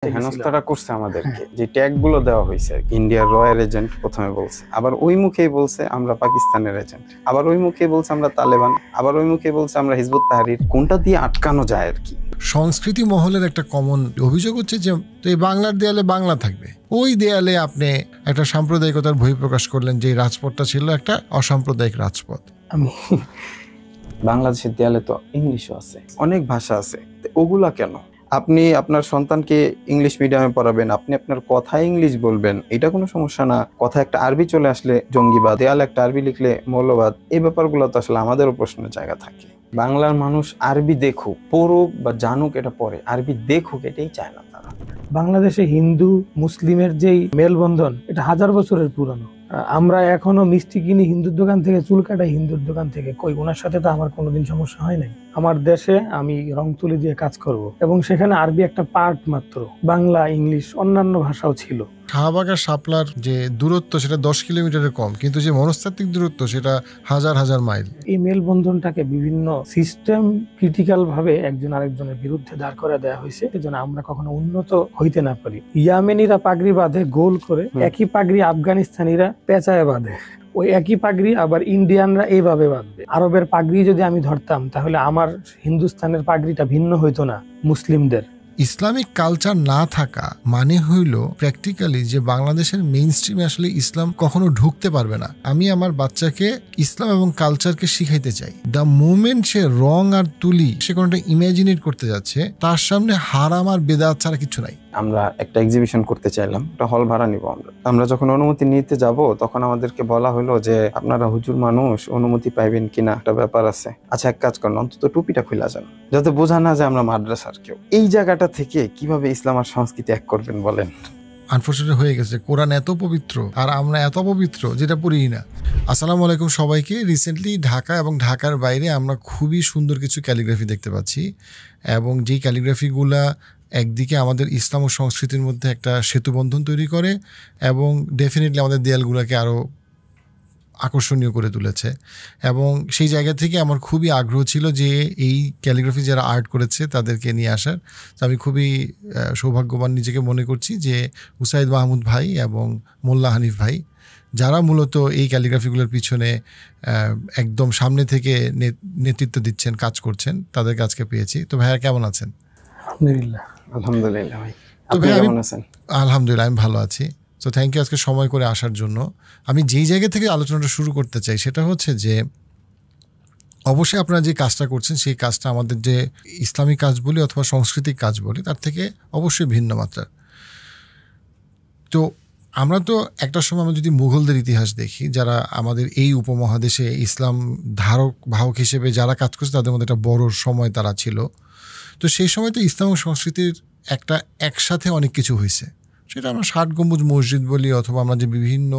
হেনস্থাটা করছে আমাদেরকে, যে ট্যাগ গুলো দেওয়া হয়েছে, ইন্ডিয়ার রয়্যাল এজেন্ট প্রথমে বলছে, আবার ওই মুখেই বলছে আমরা পাকিস্তানের এজেন্ট, আবার ওই মুখেই বলছে আমরা তালেবান, আবার ওই মুখেই বলছে আমরা হিজবুত তাহরির। কোনটা দিয়ে আটকানো যায় আর কি। সংস্কৃতি মহলের একটা কমন অভিযোগ হচ্ছে যে এই বাংলার দেয়ালে বাংলা থাকবে, ওই দেয়ালে আপনি একটা সাম্প্রদায়িকতার বহিঃপ্রকাশ করলেন, যে রাজপথটা ছিল একটা অসাম্প্রদায়িক রাজপথ। আমি বাংলাদেশের দেয়ালে তো ইংলিশও আছে, অনেক ভাষা আছে, ওগুলা কেন? আপনি আপনার সন্তানকে ইংলিশ মিডিয়ামে পড়াবেন, আপনি আপনার কথায় ইংলিশ বলবেন, এটা কোনো সমস্যা না। কথা একটা আরবি চলে আসলে জঙ্গিবাদ, দেয়ালে একটা আরবি লিখলে মৌলবাদ, এই ব্যাপারগুলো তো আসলে আমাদেরও প্রশ্নের জায়গা থাকে। বাংলার মানুষ আরবি দেখুক, পড়ুক বা জানুক, এটা পরে আরবি দেখুক এটাই চায় না তারা। বাংলাদেশে হিন্দু মুসলিমের যেই মেলবন্ধন, এটা 1000 বছরের পুরানো। আমরা এখনো মিষ্টি কিনি হিন্দুর দোকান থেকে, চুল কাটাই হিন্দুর দোকান থেকে, কই ওনার সাথে তো আমার কোনোদিন সমস্যা হয় নাই। আমার দেশে আমি রং তুলি দিয়ে কাজ করব, এবং সেখানে আরবি একটা পার্ট মাত্র, বাংলা ইংলিশ অন্যান্য ভাষাও ছিল। শাহবাগ আর শাপলার যে দূরত্ব সেটা 10 কিলোমিটারের কম, কিন্তু যে মনস্তাত্ত্বিক দূরত্ব সেটা হাজার হাজার মাইল। এই মেলবন্ধনটাকে বিভিন্ন সিস্টেম ক্রিটিক্যাল ভাবে একজন আরেকজনের বিরুদ্ধে দাঁড় করে দেওয়া হয়েছে, যেন আমরা কখনো উন্নত হইতে না পারি। ইয়ামেনিরা পাগড়ি বাঁধে গোল করে, একই পাগড়ি আফগানিস্তানিরা পেঁচায় বাঁধে, ওই একই পাগড়ি আবার ইন্ডিয়ানরা এইভাবে বাঁধবে। আরবের পাগড়ি যদি আমি ধরতাম, তাহলে আমার হিন্দুস্তানের পাগড়িটা ভিন্ন হইতো না মুসলিমদের। ইসলামিক কালচার না থাকা মানে হইল প্র্যাকটিক্যালি যে বাংলাদেশের মেইন স্ট্রিমে আসলে ইসলাম কখনো ঢুকতে পারবে না। আমি আমার বাচ্চাকে ইসলাম এবং কালচারকে শিখাইতে চাই, দ্য মোমেন্ট সে রং আর তুলি সে কোনোটা ইমাজিনেট করতে যাচ্ছে, তার সামনে হারাম আর বেদাত ছাড়া কিছু নাই। আমরা একটা এক্সিবিশন করতে চাইলাম, একটা হল ভাড়া নিব। আমরা যখন অনুমতি নিতে যাব, তখন আমাদেরকে বলা হলো যে আপনারা হুজুর মানুষ, অনুমতি পাইবেন কিনা একটা ব্যাপার আছে। আচ্ছা, এক কাজ করেন, অন্তত টুপিটা খুলে যান, যাতে বোঝা না যায় আমরা মাদ্রাসার কেউ। এই জায়গাটা থেকে কিভাবে ইসলাম আর সংস্কৃতি এক করবেন বলেন? আনফরচুনেট হয়ে গেছে, কোরআন এত পবিত্র আর আমরা এত পবিত্র যেটা পড়ি না। আসসালামু আলাইকুম সবাইকে। রিসেন্টলি ঢাকা এবং ঢাকার বাইরে আমরা খুবই সুন্দর কিছু ক্যালিগ্রাফি দেখতে পাচ্ছি, এবং যেই ক্যালিগ্রাফিগুলা একদিকে আমাদের ইসলাম ও সংস্কৃতির মধ্যে একটা সেতুবন্ধন তৈরি করে, এবং ডেফিনেটলি আমাদের দেয়ালগুলোকে আরও আকর্ষণীয় করে তুলেছে। এবং সেই জায়গা থেকে আমার খুবই আগ্রহ ছিল যে এই ক্যালিগ্রাফি যারা আর্ট করেছে তাদেরকে নিয়ে আসার। তো আমি খুবই সৌভাগ্যবান নিজেকে মনে করছি যে উসাইদ মাহমুদ ভাই এবং মোল্লা হানিফ ভাই, যারা মূলত এই ক্যালিগ্রাফিগুলোর পিছনে একদম সামনে থেকে নেতৃত্ব দিচ্ছেন, কাজ করছেন, তাদের কাজকে পেয়েছি। তো ভাইয়া কেমন আছেন? আলহামদুলিল্লাহ ভাই, আপনি কেমন আছেন? আলহামদুলিল্লাহ, আমি ভালো আছি। তো থ্যাংক ইউ আজকে সময় করে আসার জন্য। আমি যেই জায়গা থেকে আলোচনাটা শুরু করতে চাই সেটা হচ্ছে যে অবশ্যই আপনারা যে কাজটা করছেন সেই কাজটা আমাদের যে ইসলামিক কাজ বলি অথবা সাংস্কৃতিক কাজ বলি তার থেকে অবশ্যই ভিন্ন মাত্রার। তো আমরা তো একটা সময় আমরা যদি মুঘলদের ইতিহাস দেখি, যারা আমাদের এই উপমহাদেশে ইসলাম ধারক বাহক হিসেবে যারা কাজ করছে তাদের মধ্যে একটা বড় সময় তারা ছিল। তো সেই সময় তো ইসলাম ও সংস্কৃতির একটা একসাথে অনেক কিছু হয়েছে, সেটা আমরা 60 গম্বুজ মসজিদ বলি অথবা আমরা যে বিভিন্ন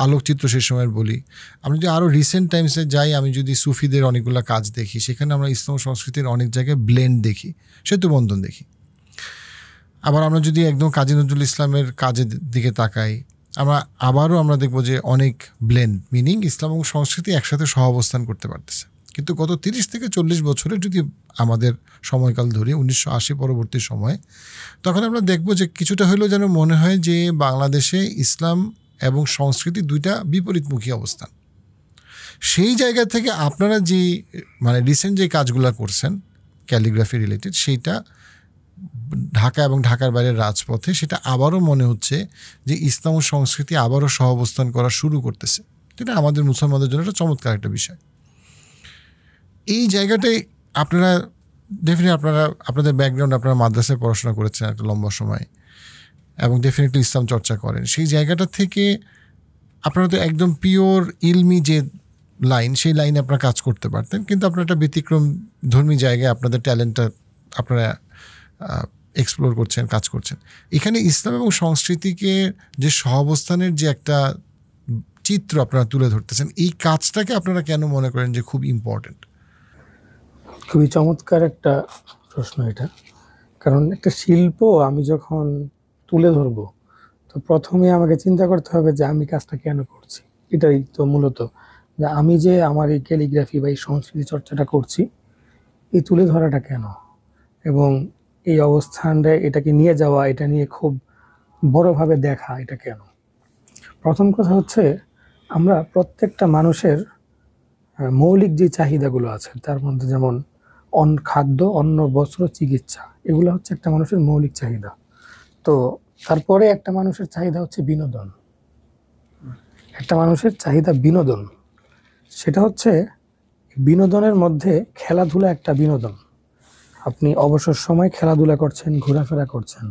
আলোকচিত্র সেই সময়ের বলি। আমরা যদি আরও রিসেন্ট টাইমসে যাই, আমি যদি সুফিদের অনেকগুলো কাজ দেখি, সেখানে আমরা ইসলাম সংস্কৃতির অনেক জায়গায় ব্লেন্ড দেখি, সেতুবন্ধন দেখি। আবার আমরা যদি একদম কাজী নজরুল ইসলামের কাজের দিকে তাকাই, আমরা দেখব যে অনেক ব্লেন্ড, মিনিং ইসলাম এবং সংস্কৃতি একসাথে সহাবস্থান করতে পারতেছে। কিন্তু গত 30 থেকে 40 বছরের যদি আমাদের সময়কাল ধরি, 1980 পরবর্তী সময়, তখন আমরা দেখব যে কিছুটা হলেও যেন মনে হয় যে বাংলাদেশে ইসলাম এবং সংস্কৃতি দুইটা বিপরীতমুখী অবস্থান। সেই জায়গা থেকে আপনারা যে রিসেন্ট যে কাজগুলো করছেন ক্যালিগ্রাফি রিলেটেড, সেইটা ঢাকা এবং ঢাকার বাইরের রাজপথে, সেটা আবারও মনে হচ্ছে যে ইসলাম ও সংস্কৃতি আবারও সহাবস্থান করা শুরু করতেছে। এটা আমাদের মুসলমানদের জন্য একটা চমৎকার একটা বিষয়। এই জায়গাটায় আপনারা ডেফিনেটলি আপনাদের ব্যাকগ্রাউন্ড, আপনারা মাদ্রাসায় পড়াশোনা করেছেন একটা লম্বা সময় এবং ডেফিনেটলি ইসলাম চর্চা করেন। সেই জায়গাটা থেকে আপনারা তো একদম পিওর ইলমি যে লাইন, সেই লাইনে আপনারা কাজ করতে পারতেন, কিন্তু আপনারা একটা ব্যতিক্রম ধর্মী জায়গায় আপনাদের ট্যালেন্টটা আপনারা এক্সপ্লোর করছেন, কাজ করছেন। এখানে ইসলাম এবং সংস্কৃতিকে যে সহাবস্থানের যে একটা চিত্র আপনারা তুলে ধরতেছেন, এই কাজটাকে আপনারা কেন মনে করেন যে খুব ইম্পর্টেন্ট? খুবই চমৎকার একটা প্রশ্ন এটা। কারণ একটা শিল্প আমি যখন তুলে ধরবো, তো প্রথমে আমাকে চিন্তা করতে হবে যে আমি কাজটা কেন করছি। এটাই তো মূলত, যে আমি যে আমার এই ক্যালিগ্রাফি বা এই সংস্কৃতি চর্চাটা করছি, এই তুলে ধরাটা কেন, এবং এই অবস্থানটা এটাকে নিয়ে যাওয়া, এটা নিয়ে খুব বড়ভাবে দেখা, এটা কেন? প্রথম কথা হচ্ছে, আমরা প্রত্যেকটা মানুষের মৌলিক যে চাহিদাগুলো আছে তার মধ্যে যেমন খাদ্য, অন্ন, বস্ত্র, চিকিৎসা, এগুলো হচ্ছে একটা মানুষের মৌলিক চাহিদা। তো তারপরে একটা মানুষের চাহিদা হচ্ছে বিনোদন। একটা মানুষের চাহিদা বিনোদন, সেটা হচ্ছে বিনোদনের মধ্যে খেলাধুলা একটা বিনোদন। আপনি অবসর সময় খেলাধুলা করছেন, ঘোরাফেরা করছেন।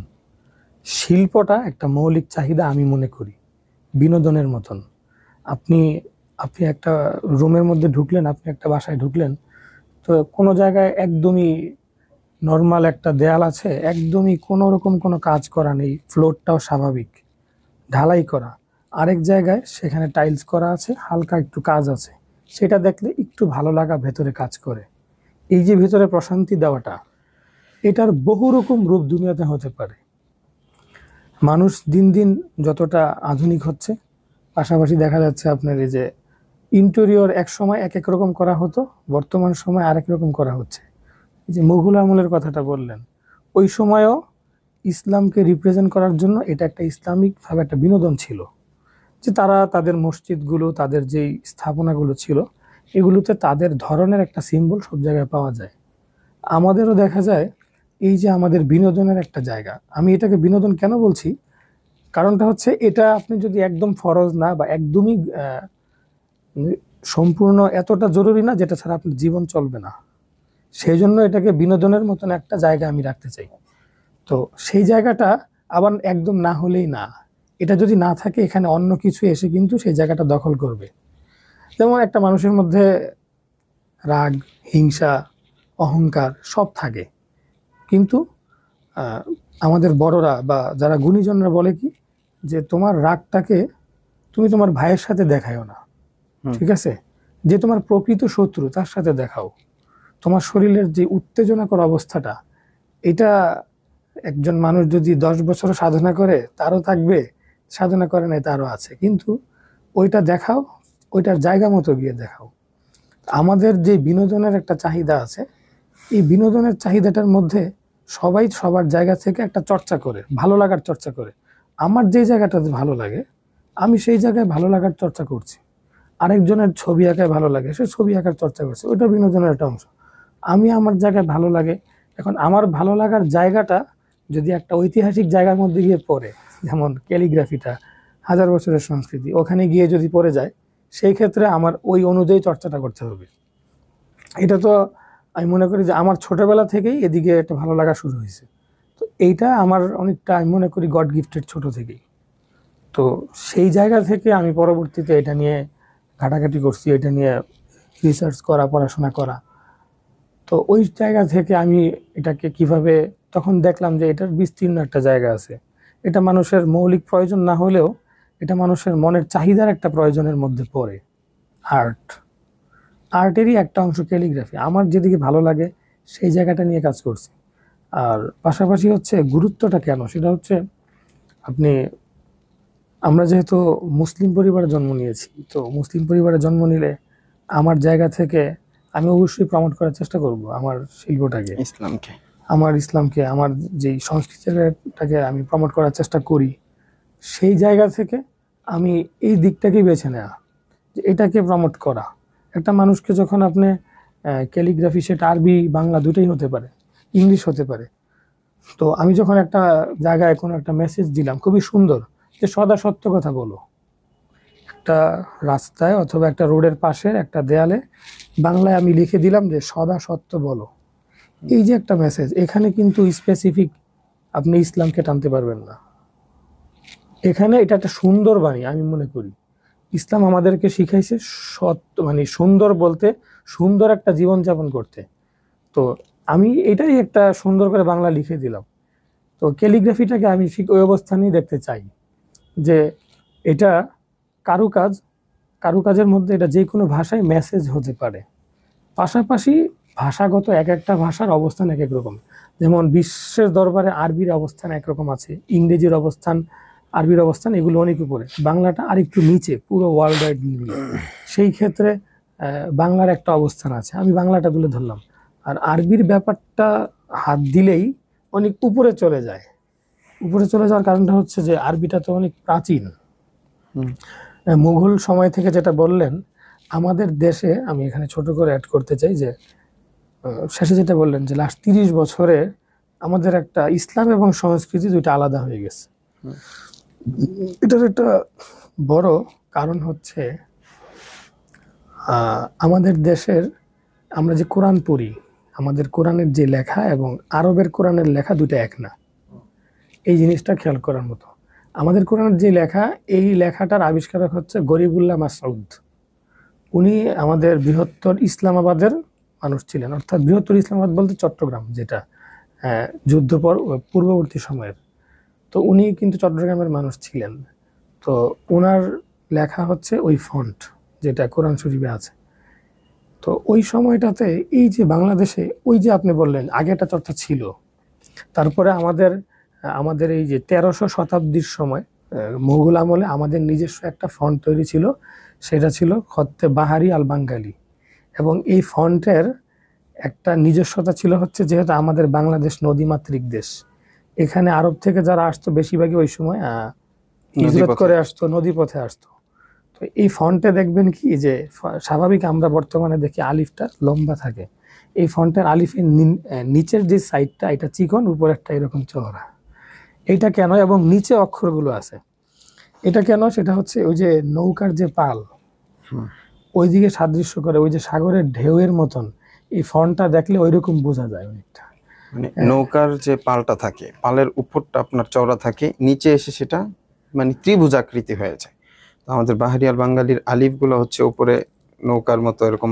শিল্পটা একটা মৌলিক চাহিদা আমি মনে করি, বিনোদনের মতন। আপনি আপনি একটা রুমের মধ্যে ঢুকলেন, আপনি একটা বাসায় ঢুকলেন, তো কোনো জায়গায় একদমই নর্মাল একটা দেয়াল আছে, একদমই কোনো রকম কোনো কাজ করা নেই, ফ্লোরটাও স্বাভাবিক, ঢালাই করা। আরেক জায়গায় সেখানে টাইলস করা আছে, হালকা একটু কাজ আছে, সেটা দেখলে একটু ভালো লাগা ভেতরে কাজ করে। এই যে ভেতরে প্রশান্তি দেওয়াটা, এটার বহু রকম রূপ দুনিয়াতে হতে পারে। মানুষ দিন দিন যতটা আধুনিক হচ্ছে, পাশাপাশি দেখা যাচ্ছে আপনার এই যে ইন্টেরিয়র এক সময় এক এক রকম করা হতো, বর্তমান সময় আরেক রকম করা হচ্ছে। এই যে মুঘল আমলের কথাটা বললেন, ওই সময়ও ইসলামকে রিপ্রেজেন্ট করার জন্য এটা একটা ইসলামিকভাবে একটা বিনোদন ছিল, যে তারা তাদের মসজিদগুলো, তাদের যেই স্থাপনাগুলো ছিল, এগুলোতে তাদের ধরনের একটা সিম্বল সব জায়গায় পাওয়া যায়। আমাদেরও দেখা যায় এই যে আমাদের বিনোদনের একটা জায়গা। আমি এটাকে বিনোদন কেন বলছি, কারণটা হচ্ছে এটা আপনি যদি একদম ফরজ না বা একদমই সম্পূর্ণ এতটা জরুরি না যেটা ছাড়া আপনার জীবন চলবে না, সেই জন্য এটাকে বিনোদনের মতন একটা জায়গা আমি রাখতে চাই। তো সেই জায়গাটা আবার একদম না হলেই না, এটা যদি না থাকে এখানে অন্য কিছু এসে কিন্তু সেই জায়গাটা দখল করবে। যেমন একটা মানুষের মধ্যে রাগ, হিংসা, অহংকার সব থাকে, কিন্তু আমাদের বড়রা বা যারা গুণীজনরা বলে কি, যে তোমার রাগটাকে তুমি তোমার ভাইয়ের সাথে দেখাও না, ঠিক আছে, যে তোমার প্রকৃত শত্রু তার সাথে দেখাও। তোমার শরীরের যে উত্তেজনাকর অবস্থাটা, এটা একজন মানুষ যদি 10 বছর সাধনা করে তারও থাকবে, সাধনা করে নাই তারও আছে, কিন্তু ওইটা দেখাও, ওইটার জায়গা মতো গিয়ে দেখাও। আমাদের যে বিনোদনের একটা চাহিদা আছে, এই বিনোদনের চাহিদাটার মধ্যে সবাই সবার জায়গা থেকে একটা চর্চা করে, ভালো লাগার চর্চা করে। আমার যে জায়গাটাতে ভালো লাগে আমি সেই জায়গায় ভালো লাগার চর্চা করছি, আরেকজনের ছবি আঁকায় ভালো লাগে, সে ছবি আঁকার চর্চা করছে, ওইটা বিনোদনের একটা অংশ। আমি আমার জায়গায় ভালো লাগে, এখন আমার ভালো লাগার জায়গাটা যদি একটা ঐতিহাসিক জায়গার মধ্যে গিয়ে পড়ে, যেমন ক্যালিগ্রাফিটা 1000 বছরের সংস্কৃতি, ওখানে গিয়ে যদি পড়ে যায়, সেই ক্ষেত্রে আমার ওই অনুযায়ী চর্চাটা করতে হবে। এটা তো আমি মনে করি যে আমার ছোটবেলা থেকেই এদিকে একটা ভালো লাগা শুরু হয়েছে। তো এইটা আমার অনেকটা আমি মনে করি গড গিফটেড ছোট থেকেই। তো সেই জায়গা থেকে আমি পরবর্তীতে এটা নিয়ে ঘাটাঘাটি করছি, এটা নিয়ে রিসার্চ করা, পড়াশোনা করা। তো ওই জায়গা থেকে আমি এটাকে কিভাবে, তখন দেখলাম যে এটার বিস্তীর্ণ একটা জায়গা আছে। এটা মানুষের মৌলিক প্রয়োজন না হলেও এটা মানুষের মনের চাহিদার একটা প্রয়োজনের মধ্যে পড়ে। আর্টেরই একটা অংশ ক্যালিগ্রাফি। আমার যেদিকে ভালো লাগে সেই জায়গাটা নিয়ে কাজ করছি। আর পাশাপাশি হচ্ছে গুরুত্বটা কেন, সেটা হচ্ছে আমরা যেহেতু মুসলিম পরিবারে জন্ম নিয়েছি, তো মুসলিম পরিবারে জন্ম নিলে আমার জায়গা থেকে আমি অবশ্যই প্রমোট করার চেষ্টা করব আমার শিল্পটাকে, ইসলামকে, আমার যেই সংস্কৃতিটাকে আমি প্রমোট করার চেষ্টা করি। সেই জায়গা থেকে আমি এই দিকটাকেই বেছে নেওয়া, যে এটাকে প্রমোট করা। একটা মানুষকে যখন আপনি ক্যালিগ্রাফি, সেটা আরবি বাংলা দুটোই হতে পারে, ইংলিশ হতে পারে। তো আমি যখন একটা জায়গায় কোনো একটা মেসেজ দিলাম খুবই সুন্দর, যে সদা সত্য কথা বলো, একটা রাস্তায় অথবা একটা রোডের পাশের একটা দেয়ালে বাংলায় আমি লিখে দিলাম যে সদা সত্য বলো। এই যে একটা মেসেজ, এখানে কিন্তু স্পেসিফিক আপনি ইসলামকে টানতে পারবেন না। এখানে এটা একটা সুন্দর বাণী আমি মনে করি। ইসলাম আমাদেরকে শিখাইছে সত্য, সুন্দর বলতে সুন্দর একটা জীবনযাপন করতে। তো আমি এটাই একটা সুন্দর করে বাংলা লিখে দিলাম। তো ক্যালিগ্রাফিটাকে আমি ঠিক ওই অবস্থানেই দেখতে চাই, যে এটা কারুকাজের মধ্যে এটা যে কোনো ভাষায় মেসেজ হতে পারে। পাশাপাশি ভাষাগত এক একটা ভাষার অবস্থান এক এক রকম। যেমন বিশ্বের দরবারে আরবির অবস্থান একরকম আছে, ইংরেজির অবস্থান, আরবির অবস্থান, এগুলো অনেক উপরে, বাংলাটা আরেকটু নিচে পুরো ওয়ার্ল্ড ওয়াইড মিলিয়ে। সেই ক্ষেত্রে বাংলার একটা অবস্থান আছে, আমি বাংলাটা তুলে ধরলাম। আর আরবির ব্যাপারটা হাত দিলেই অনেক উপরে চলে যায়। উপরে চলে যাওয়ার কারণটা হচ্ছে যে আরবিটা তো অনেক প্রাচীন। হুম। মুঘল সময় থেকে যেটা বললেন, আমাদের দেশে আমি এখানে ছোট করে অ্যাড করতে চাই যে শেষে যেটা বললেন যে লাস্ট 30 বছরে আমাদের একটা ইসলাম এবং সংস্কৃতি দুইটা আলাদা হয়ে গেছে। হুম। এটার একটা বড় কারণ হচ্ছে আমাদের দেশের, আমরা যে কোরআন পড়ি, আমাদের কোরআনের যে লেখা এবং আরবের কোরআনের লেখা দুটো এক না। এই জিনিসটা খেয়াল করার মতো। আমাদের কোরআনের যে লেখা, এই লেখাটার আবিষ্কারক হচ্ছে গরিবুল্লাহ মাসউদ। উনি আমাদের বৃহত্তর ইসলামাবাদের মানুষ ছিলেন, অর্থাৎ বৃহত্তর ইসলামাবাদ বলতে চট্টগ্রাম, যেটা যুদ্ধ পূর্ববর্তী সময়ের। তো উনি কিন্তু চট্টগ্রামের মানুষ ছিলেন। তো ওনার লেখা হচ্ছে ওই ফন্ট যেটা কোরআন শরীফে আছে। তো ওই সময়টাতে এই যে বাংলাদেশে ওই যে আপনি বললেন আগে একটা চর্চা ছিল, তারপরে আমাদের এই যে 1300 শতাব্দীর সময় মুঘল আমলে আমাদের নিজস্ব একটা ফন্ট তৈরি ছিল, সেটা ছিল খত্তে বাহারি আল বাঙ্গালি। এবং এই ফন্টের একটা নিজস্বতা ছিল হচ্ছে, যেহেতু আমাদের বাংলাদেশ নদীমাতৃক দেশ, এখানে আরব থেকে যারা আসতো বেশিরভাগই ওই সময় হিজরত করে আসতো, নদীপথে আসতো। তো এই ফন্টে দেখবেন কি যে স্বাভাবিক আমরা বর্তমানে দেখি আলিফটা লম্বা থাকে, এই ফন্টের আলিফের নিচের যে সাইডটা এটা চিকন, উপরেরটা এরকম চওড়া। এইটা কেন? এবং নিচে অক্ষরগুলো আছে, এটা কেন? সেটা হচ্ছে ওই যে নৌকার যে পাল, ওইদিকে সাদৃশ্য করে, ওই যে সাগরের ঢেউয়ের মতন এই ফন্টটা দেখলে ওইরকম বোঝা যায় অনেকটা। মানে নৌকার যে পালটা থাকে, পালের উপরটা আপনার চওড়া থাকে, নিচে এসে সেটা মানে ত্রিভুজাকৃতি হয়ে যায়। তো আমাদের বাহারি আর বাঙালির আলিফগুলো হচ্ছে উপরে নৌকার মতো এরকম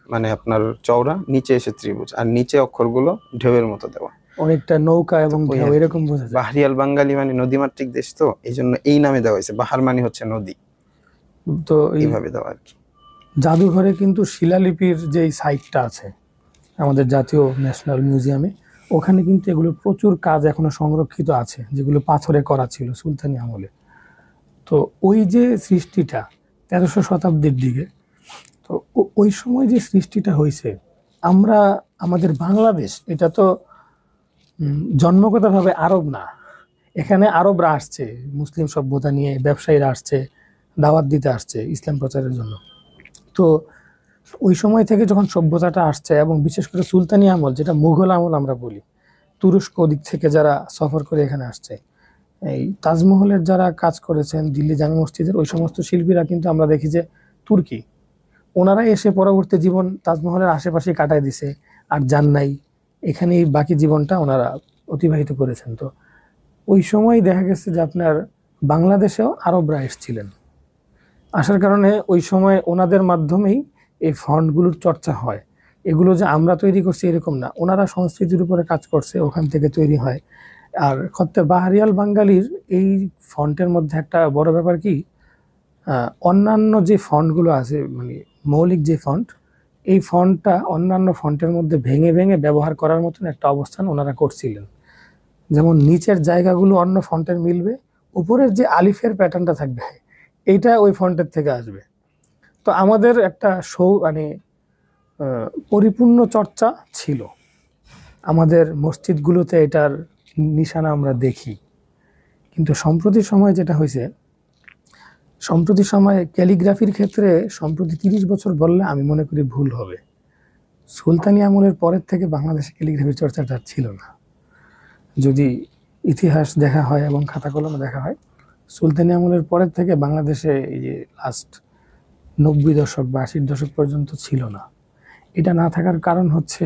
মানে আপনার চওড়া, নিচে এসে ত্রিভুজ, আর নিচে অক্ষরগুলো ঢেউয়ের মতো দেওয়া, অনেকটা নৌকা এবং ঢেউ এরকম বোঝা যায়। বাহারি আল বাঙালি মানে নদীমাতৃক দেশ, তো এই জন্য এই নামে দেওয়া হয়েছে। বাহার মানে হচ্ছে নদী, তো এইভাবে দেওয়া আর কি। জাদুঘরে কিন্তু শিলালিপির যে সাইটটা আছে আমাদের জাতীয় ন্যাশনাল মিউজিয়ামে, ওখানে কিন্তু এগুলো প্রচুর কাজ এখনো সংরক্ষিত আছে, যেগুলো পাথরে করা ছিল সুলতানি আমলে। তো ওই যে সৃষ্টিটা 1300 শতাব্দীর দিকে, তো ওই সময় যে সৃষ্টিটা হয়েছে, আমরা আমাদের বাংলাদেশ এটা তো জন্মগতভাবে আরব না। এখানে আরবরা আসছে, মুসলিম সভ্যতা নিয়ে ব্যবসায়ীরা আসছে, দাওয়াত দিতে আসছে ইসলাম প্রচারের জন্য। তো ওই সময় থেকে যখন সভ্যতাটা আসছে, এবং বিশেষ করে সুলতানি আমল, যেটা মুঘল আমল আমরা বলি, তুরস্ক দিক থেকে যারা সফর করে এখানে আসছে, এই তাজমহলের যারা কাজ করেছেন, দিল্লি জামে মসজিদের ওই সমস্ত শিল্পীরা কিন্তু আমরা দেখি যে তুর্কি, ওনারা এসে পরবর্তী জীবন তাজমহলের আশেপাশে কাটায় দিছে, আর যান নাই, এখানেই বাকি জীবনটা ওনারা অতিবাহিত করেছেন। তো ওই সময় দেখা গেছে যে আপনার বাংলাদেশেও আরবরা এসেছিলেন, আসার কারণে ওই সময় ওনাদের মাধ্যমেই এই ফন্টগুলোর চর্চা হয়। এগুলো যে আমরা তৈরি করছি এরকম না, ওনারা সংস্কৃতির উপরে কাজ করছে, ওখান থেকে তৈরি হয়। আর খত্তে বাহারিয়াল বাঙ্গালির এই ফন্টের মধ্যে একটা বড় ব্যাপার কি, অন্যান্য যে ফন্টগুলো আছে মানে মৌলিক যে ফন্ট, এই ফন্টটা অন্যান্য ফন্টের মধ্যে ভেঙে ভেঙে ব্যবহার করার মতন একটা অবস্থান ওনারা করছিলেন। যেমন নিচের জায়গাগুলো অন্য ফন্টের মিলবে, উপরের যে আলিফের প্যাটার্নটা থাকবে এইটা ওই ফন্টের থেকে আসবে। তো আমাদের একটা মানে পরিপূর্ণ চর্চা ছিল, আমাদের মসজিদগুলোতে এটার নিশানা আমরা দেখি। কিন্তু সম্প্রতি সময় যেটা হয়েছে, সম্প্রতি সময়ে ক্যালিগ্রাফির ক্ষেত্রে সম্প্রতি 30 বছর বললে আমি মনে করি ভুল হবে। সুলতানি আমলের পরের থেকে বাংলাদেশে ক্যালিগ্রাফির চর্চাটা ছিল না। যদি ইতিহাস দেখা হয় এবং খাতা কলমে দেখা হয়, সুলতানি আমলের পরের থেকে বাংলাদেশে এই যে লাস্ট 90 দশক বা 80 দশক পর্যন্ত ছিল না। এটা না থাকার কারণ হচ্ছে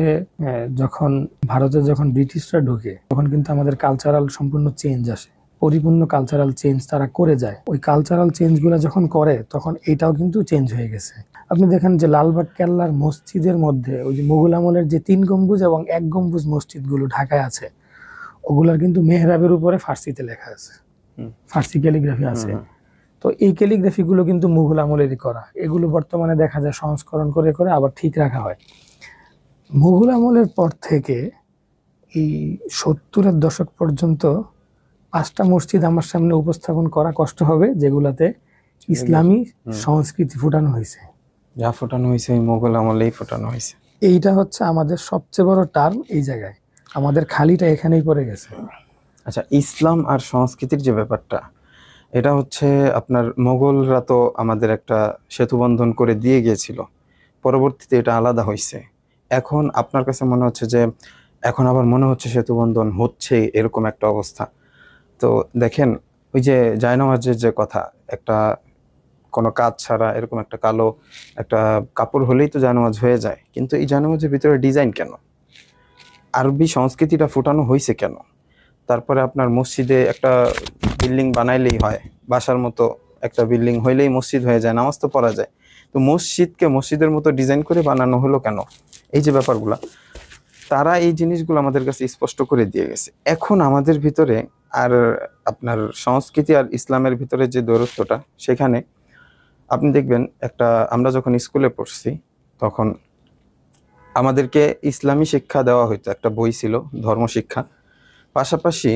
যখন ভারতে যখন ব্রিটিশরা ঢুকে, তখন কিন্তু আমাদের কালচারাল সম্পূর্ণ চেঞ্জ আসে, পরিপূর্ণ কালচারাল চেঞ্জ তারা করে যায়। ওই কালচারাল চেঞ্জগুলো যখন করে, তখন এটাও কিন্তু চেঞ্জ হয়ে গেছে। আপনি দেখেন যে লালবাগ কেল্লার মসজিদের মধ্যে ওই যে মুঘল আমলের যে 3 গম্বুজ এবং 1 গম্বুজ মসজিদগুলো ঢাকায় আছে, ওগুলার কিন্তু মেহরাবের উপরে ফার্সিতে লেখা আছে, ফার্সি ক্যালিগ্রাফি আছে। তো এই ক্যালিগ্রাফিগুলো কিন্তু মুঘল আমলেরই করা, এগুলো বর্তমানে দেখা যায় সংস্করণ করে করে আবার ঠিক রাখা হয়। মুঘল আমলের পর থেকে এই 70-এর দশক পর্যন্ত 5টা মসজিদ আমার সামনে উপস্থাপন করা কষ্ট হবে, যেগুলাতে ইসলামী সংস্কৃতি ফুটানো হয়েছে। যা ফোটানো হয়েছে ওই মুঘল আমলেই ফোটানো হয়েছে। এইটা হচ্ছে আমাদের সবচেয়ে বড় টার্ম এই জায়গায়। আমাদের খালিটা এখানেই পড়ে গেছে। আচ্ছা, ইসলাম আর সংস্কৃতির যে ব্যাপারটা, এটা হচ্ছে আপনার মোগলরা তো আমাদের একটা সেতু বন্ধন করে দিয়ে গিয়েছিল, পরবর্তীতে এটা আলাদা হয়েছে। এখন আপনার কাছে মনে হচ্ছে যে এখন আবার মনে হচ্ছে সেতু বন্ধন হচ্ছে, এরকম একটা অবস্থা। তো দেখেন, ওই যে জায়নামাজের যে কথা, একটা কোনো কাজ ছাড়া এরকম একটা কালো একটা কাপড় হলেই তো জায়নামাজ হয়ে যায়, কিন্তু এই জায়নামাজের ভিতরে ডিজাইন কেন? আরবি সংস্কৃতিটা ফুটানো হয়েছে কেন? তারপরে আপনার মসজিদে একটা বিল্ডিং বানাইলেই হয়, বাসার মতো একটা বিল্ডিং হইলেই মসজিদ হয়ে যায়, নামাজ তো পড়া যায়। তো মসজিদকে মসজিদের মতো ডিজাইন করে বানানো হলো কেন? এই যে ব্যাপারগুলা, তারা এই জিনিসগুলো আমাদের কাছে স্পষ্ট করে দিয়ে গেছে। এখন আমাদের ভিতরে আর আপনার সংস্কৃতি আর ইসলামের ভিতরে যে দূরত্বটা, সেখানে আপনি দেখবেন একটা, আমরা যখন স্কুলে পড়ছি তখন আমাদেরকে ইসলামী শিক্ষা দেওয়া হইতো, একটা বই ছিল ধর্মশিক্ষা। পাশাপাশি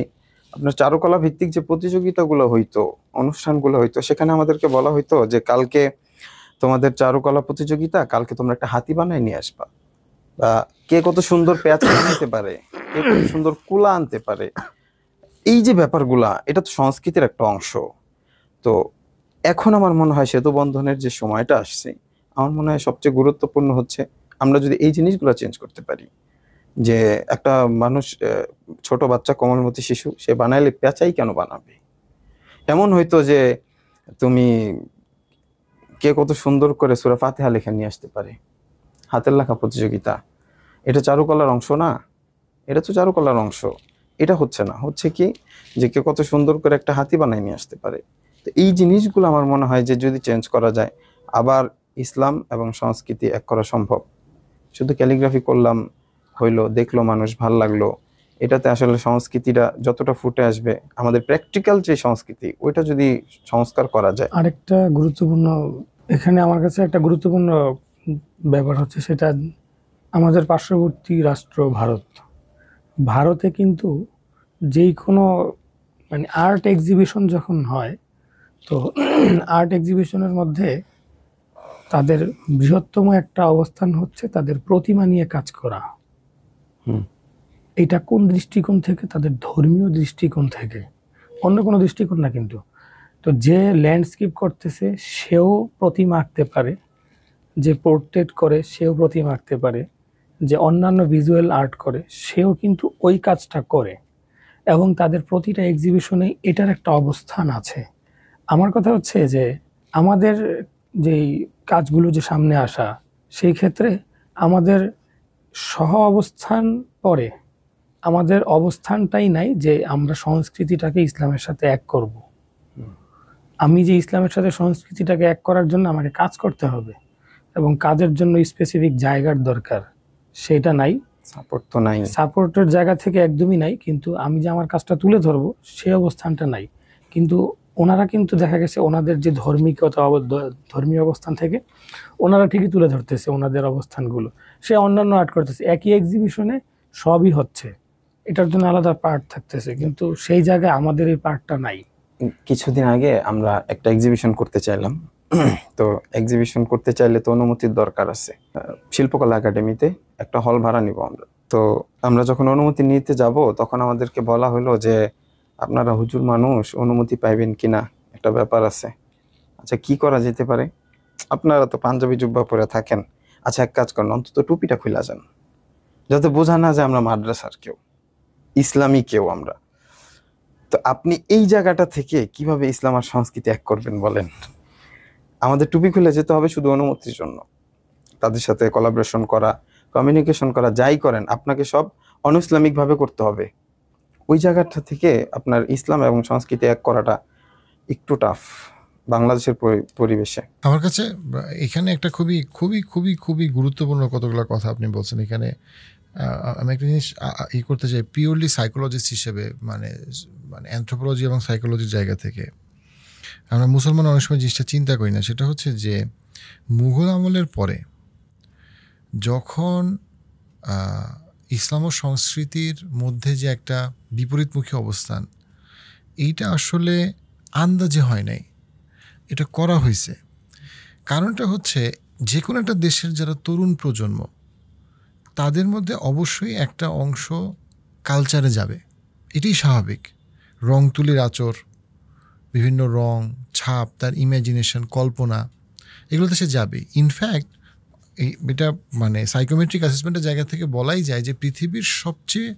আপনার চারুকলা ভিত্তিক যে প্রতিযোগিতাগুলো হইতো, অনুষ্ঠানগুলো হইতো, সেখানে আমাদেরকে বলা হইতো যে কালকে তোমাদের চারুকলা প্রতিযোগিতা, কালকে তোমরা একটা হাতি বানায় নিয়ে আসবা, বা কে কত সুন্দর প্যাঁচ বানাইতে পারে, কে কত সুন্দর কুলা আনতে পারে। এই যে ব্যাপারগুলা, এটা তো সংস্কৃতির একটা অংশ। তো এখন আমার মনে হয় সেতু বন্ধনের যে সময়টা আসছে, আমার মনে হয় সবচেয়ে গুরুত্বপূর্ণ হচ্ছে আমরা যদি এই জিনিসগুলো চেঞ্জ করতে পারি। যে একটা মানুষ, ছোট বাচ্চা, কোমলমতি শিশু, সে বানাইলে পেঁচাই কেন বানাবে? এমন হয়তো যে তুমি কে কত সুন্দর করে সূরা ফাতিহা লেখা নিয়ে আসতে পারে, হাতের লেখা প্রতিযোগিতা, এটা চারুকলার অংশ না? এটা তো চারুকলার অংশ। এটা হচ্ছে না, হচ্ছে কি যে কে কত সুন্দর করে একটা হাতি বানাই নিয়ে আসতে পারে। তো এই জিনিসগুলো আমার মনে হয় যে যদি চেঞ্জ করা যায়, আবার ইসলাম এবং সংস্কৃতি এক করা সম্ভব। শুধু ক্যালিগ্রাফি করলাম, হইলো, দেখলো মানুষ, ভাল লাগলো, এটাতে আসলে সংস্কৃতিটা যতটা ফুটে আসবে, আমাদের প্র্যাকটিক্যাল যে সংস্কৃতি, ওইটা যদি সংস্কার করা যায়। আরেকটা গুরুত্বপূর্ণ, এখানে আমার কাছে একটা গুরুত্বপূর্ণ ব্যাপার হচ্ছে, সেটা আমাদের পার্শ্ববর্তী রাষ্ট্র ভারত। ভারতে কিন্তু যেই কোনো মানে আর্ট এক্সিবিশন যখন হয়, তো আর্ট এক্সিবিশনের মধ্যে তাদের বৃহত্তম একটা অবস্থান হচ্ছে তাদের প্রতিমা নিয়ে কাজ করা। হুম। এটা কোন দৃষ্টিকোণ থেকে? তাদের ধর্মীয় দৃষ্টিকোণ থেকে, অন্য কোনো দৃষ্টিকোণ না কিন্তু। তো যে ল্যান্ডস্কেপ করতেছে সেও প্রতিমা আঁকতে পারে, যে পোর্ট্রেট করে সেও প্রতিমা আঁকতে পারে, যে অন্যান্য ভিজুয়াল আর্ট করে সেও কিন্তু ওই কাজটা করে, এবং তাদের প্রতিটা এক্সিবিশনে এটার একটা অবস্থান আছে। আমার কথা হচ্ছে যে আমাদের যেই কাজগুলো যে সামনে আসা, সেই ক্ষেত্রে আমাদের সহ অবস্থান পরে, আমাদের অবস্থানটাই নাই যে আমরা সংস্কৃতিটাকে ইসলামের সাথে এক করব। আমি যে ইসলামের সাথে সংস্কৃতিটাকে এক করার জন্য আমাকে কাজ করতে হবে, এবং কাজের জন্য স্পেসিফিক জায়গার দরকার, সেটা নাই। সাপোর্ট তো নাই, সাপোর্টের জায়গা থেকে একদমই নাই, কিন্তু আমি যে আমার কাজটা তুলে ধরবো সেই অবস্থানটা নাই। কিন্তু ওনারা কিন্তু দেখা গেছে ওনাদের যে ধর্মীয় অবস্থান থেকে ওনারা ঠিকই তুলে ধরতেছে ওনাদের অবস্থানগুলো, সে অন্যান্য আর্ট করতেছে, একই এক্সিবিশনে সবই হচ্ছে, এটার জন্য আলাদা পার্ট থাকতেছে, কিন্তু সেই জায়গায় আমাদের এই পার্টটা নাই। কিছুদিন আগে আমরা একটা এক্সিবিশন করতে চাইলাম। তো এক্সিবিশন করতে চাইলে তো অনুমতির দরকার আছে। শিল্পকলা একাডেমিতে একটা হল ভাড়া নিব আমরা। তো আমরা যখন অনুমতি নিতে যাব, তখন আমাদেরকে বলা হলো যে আপনারা হুজুর মানুষ, অনুমতি পাইবেন কিনা একটা ব্যাপার আছে। আচ্ছা, কি করা যেতে পারে? আপনারা তো পাঞ্জাবি জুব্বা পরে থাকেন, আচ্ছা এক কাজ করেন, অন্তত টুপিটা খুলে যান, যাতে বোঝা না যায় আমরা মাদ্রাসার কেউ, ইসলামী কেউ আমরা। তো আপনি এই জায়গাটা থেকে কিভাবে ইসলাম আর সংস্কৃতি এক করবেন বলেন? আমাদের টুপি খুলে যেতে হবে শুধু অনুমতির জন্য। তাদের সাথে কোলাবোরেশন করা, কমিউনিকেশন করা, যাই করেন আপনাকে সব অনইসলামিক ভাবে করতে হবে। ওই জায়গাটা থেকে আপনার ইসলাম এবং সংস্কৃতি এক করাটা একটু টাফ বাংলাদেশের পরিবেশে। আমার কাছে এখানে একটা খুবই খুবই খুবই খুবই গুরুত্বপূর্ণ কতগুলো কথা আপনি বলছেন। এখানে আমি একটা জিনিস করতে চাই, পিওরলি সাইকোলজিস্ট হিসেবে, মানে অ্যানথ্রোপোলজি এবং সাইকোলজির জায়গা থেকে। আমরা মুসলমান অনেক সময় জিনিসটা চিন্তা করি না, সেটা হচ্ছে যে মুঘল আমলের পরে যখন ইসলাম ও সংস্কৃতির মধ্যে যে একটা বিপরীতমুখী অবস্থান, এইটা আসলে আন্দাজে হয় নাই, এটা করা হয়েছে। কারণটা হচ্ছে যে কোনো একটা দেশের যারা তরুণ প্রজন্ম, তাদের মধ্যে অবশ্যই একটা অংশ কালচারে যাবে, এটাই স্বাভাবিক। রং তুলির আঁচড়, বিভিন্ন রং, ছাপ, তার ইমাজিনেশন, কল্পনা, এগুলোতে সে যাবে। ইনফ্যাক্ট এটা মানে সাইকোমেট্রিক অ্যাসেসমেন্টের জায়গা থেকে বলাই যায় যে পৃথিবীর সবচেয়ে